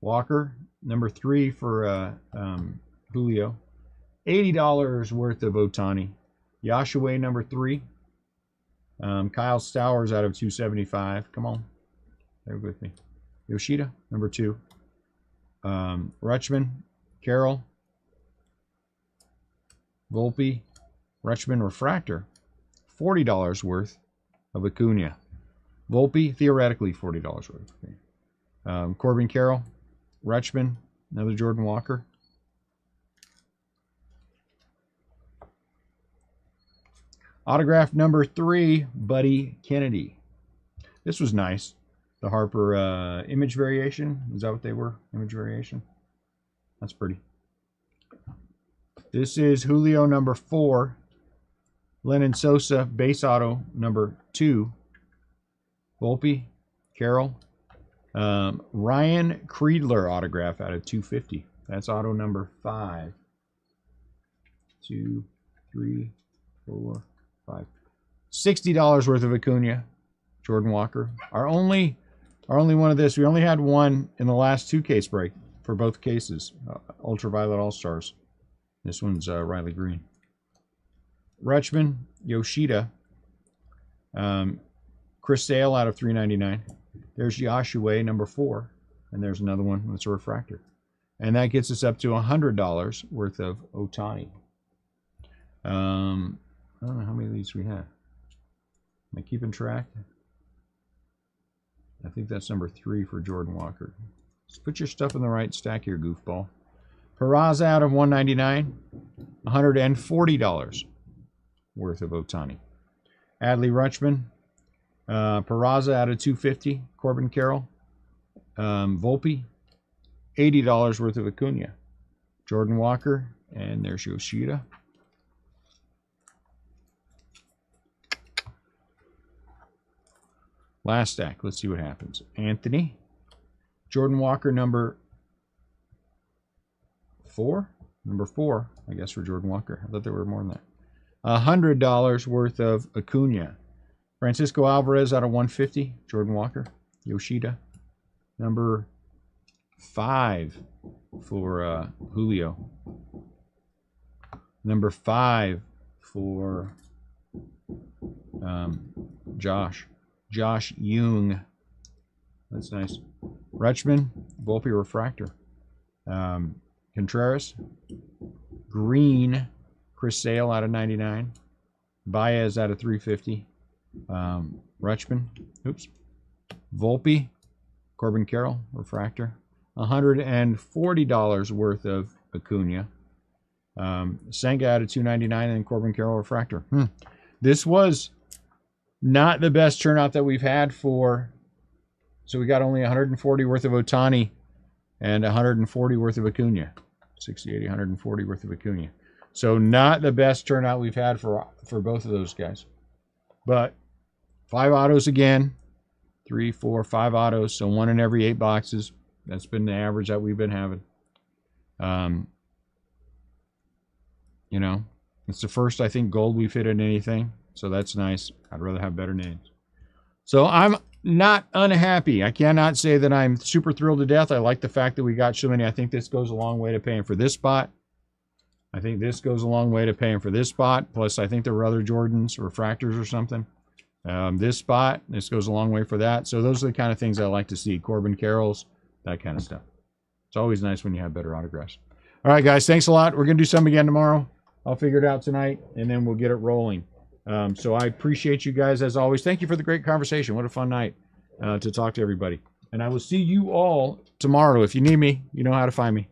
Walker, number 3 for Julio. $80 worth of Otani. Joshua, number 3. Kyle Stowers out of 275. Come on. They're with me. Yoshida, number 2. Rutschman, Carroll, Volpe, Rutschman Refractor, $40 worth of Acuna. Volpe, theoretically $40 worth. Okay. Corbin Carroll, Rutschman, another Jordan Walker. Autograph number 3, Buddy Kennedy. This was nice. The Harper image variation. Is that what they were? Image variation. That's pretty. This is Julio number 4. Lennon Sosa base auto number 2. Volpe, Carroll. Ryan Creedler autograph out of 250. That's auto number 5. 2, 3, 4, 5. $60 worth of Acuna. Jordan Walker. Our only one of this. We only had one in the last 2 case break for both cases. Ultraviolet All-Stars. This one's Riley Green. Rutschman, Yoshida. Chris Sale out of 399. There's Joshua, number 4. And there's another one that's a refractor. And that gets us up to $100 worth of Otani. I don't know how many of these we have. Am I keeping track? I think that's number 3 for Jordan Walker. Just put your stuff in the right stack here, goofball. Peraza out of 199. $140 worth of Otani. Adley Rutschman. Peraza out of 250. Corbin Carroll. Volpe. $80 worth of Acuna. Jordan Walker. And there's Yoshida. Last stack. Let's see what happens. Anthony. Jordan Walker, number 4? Number 4, I guess, for Jordan Walker. I thought there were more than that. $100 worth of Acuna. Francisco Alvarez out of 150. Jordan Walker. Yoshida. Number 5 for Julio. Number 5 for Josh Jung. That's nice. Rutschman, Volpe refractor. Contreras. Green, Chris Sale out of 99. Baez out of 350. Rutschman. Oops. Volpe, Corbin Carroll, refractor. $140 worth of Acuna. Senga out of 299 and Corbin Carroll refractor. This was not the best turnout that we've had for. So we got only 140 worth of Otani and 140 worth of Acuna. 60, 80, 140 worth of Acuna. So not the best turnout we've had for both of those guys. But 5 autos again. 3, 4, 5 autos. So 1 in every 8 boxes. That's been the average that we've been having. You know, it's the first, I think, gold we've hit in anything. So that's nice. I'd rather have better names. So I'm not unhappy. I cannot say that I'm super thrilled to death. I like the fact that we got so many. I think this goes a long way to paying for this spot. I think this goes a long way to paying for this spot. Plus, I think there were other Jordans, refractors or something. This spot, this goes a long way for that. So those are the kind of things I like to see. Corbin Carroll's, that kind of stuff. It's always nice when you have better autographs. All right, guys, thanks a lot. We're going to do some again tomorrow. I'll figure it out tonight, and then we'll get it rolling. So I appreciate you guys as always. Thank you for the great conversation. What a fun night to talk to everybody. And I will see you all tomorrow. If you need me, you know how to find me.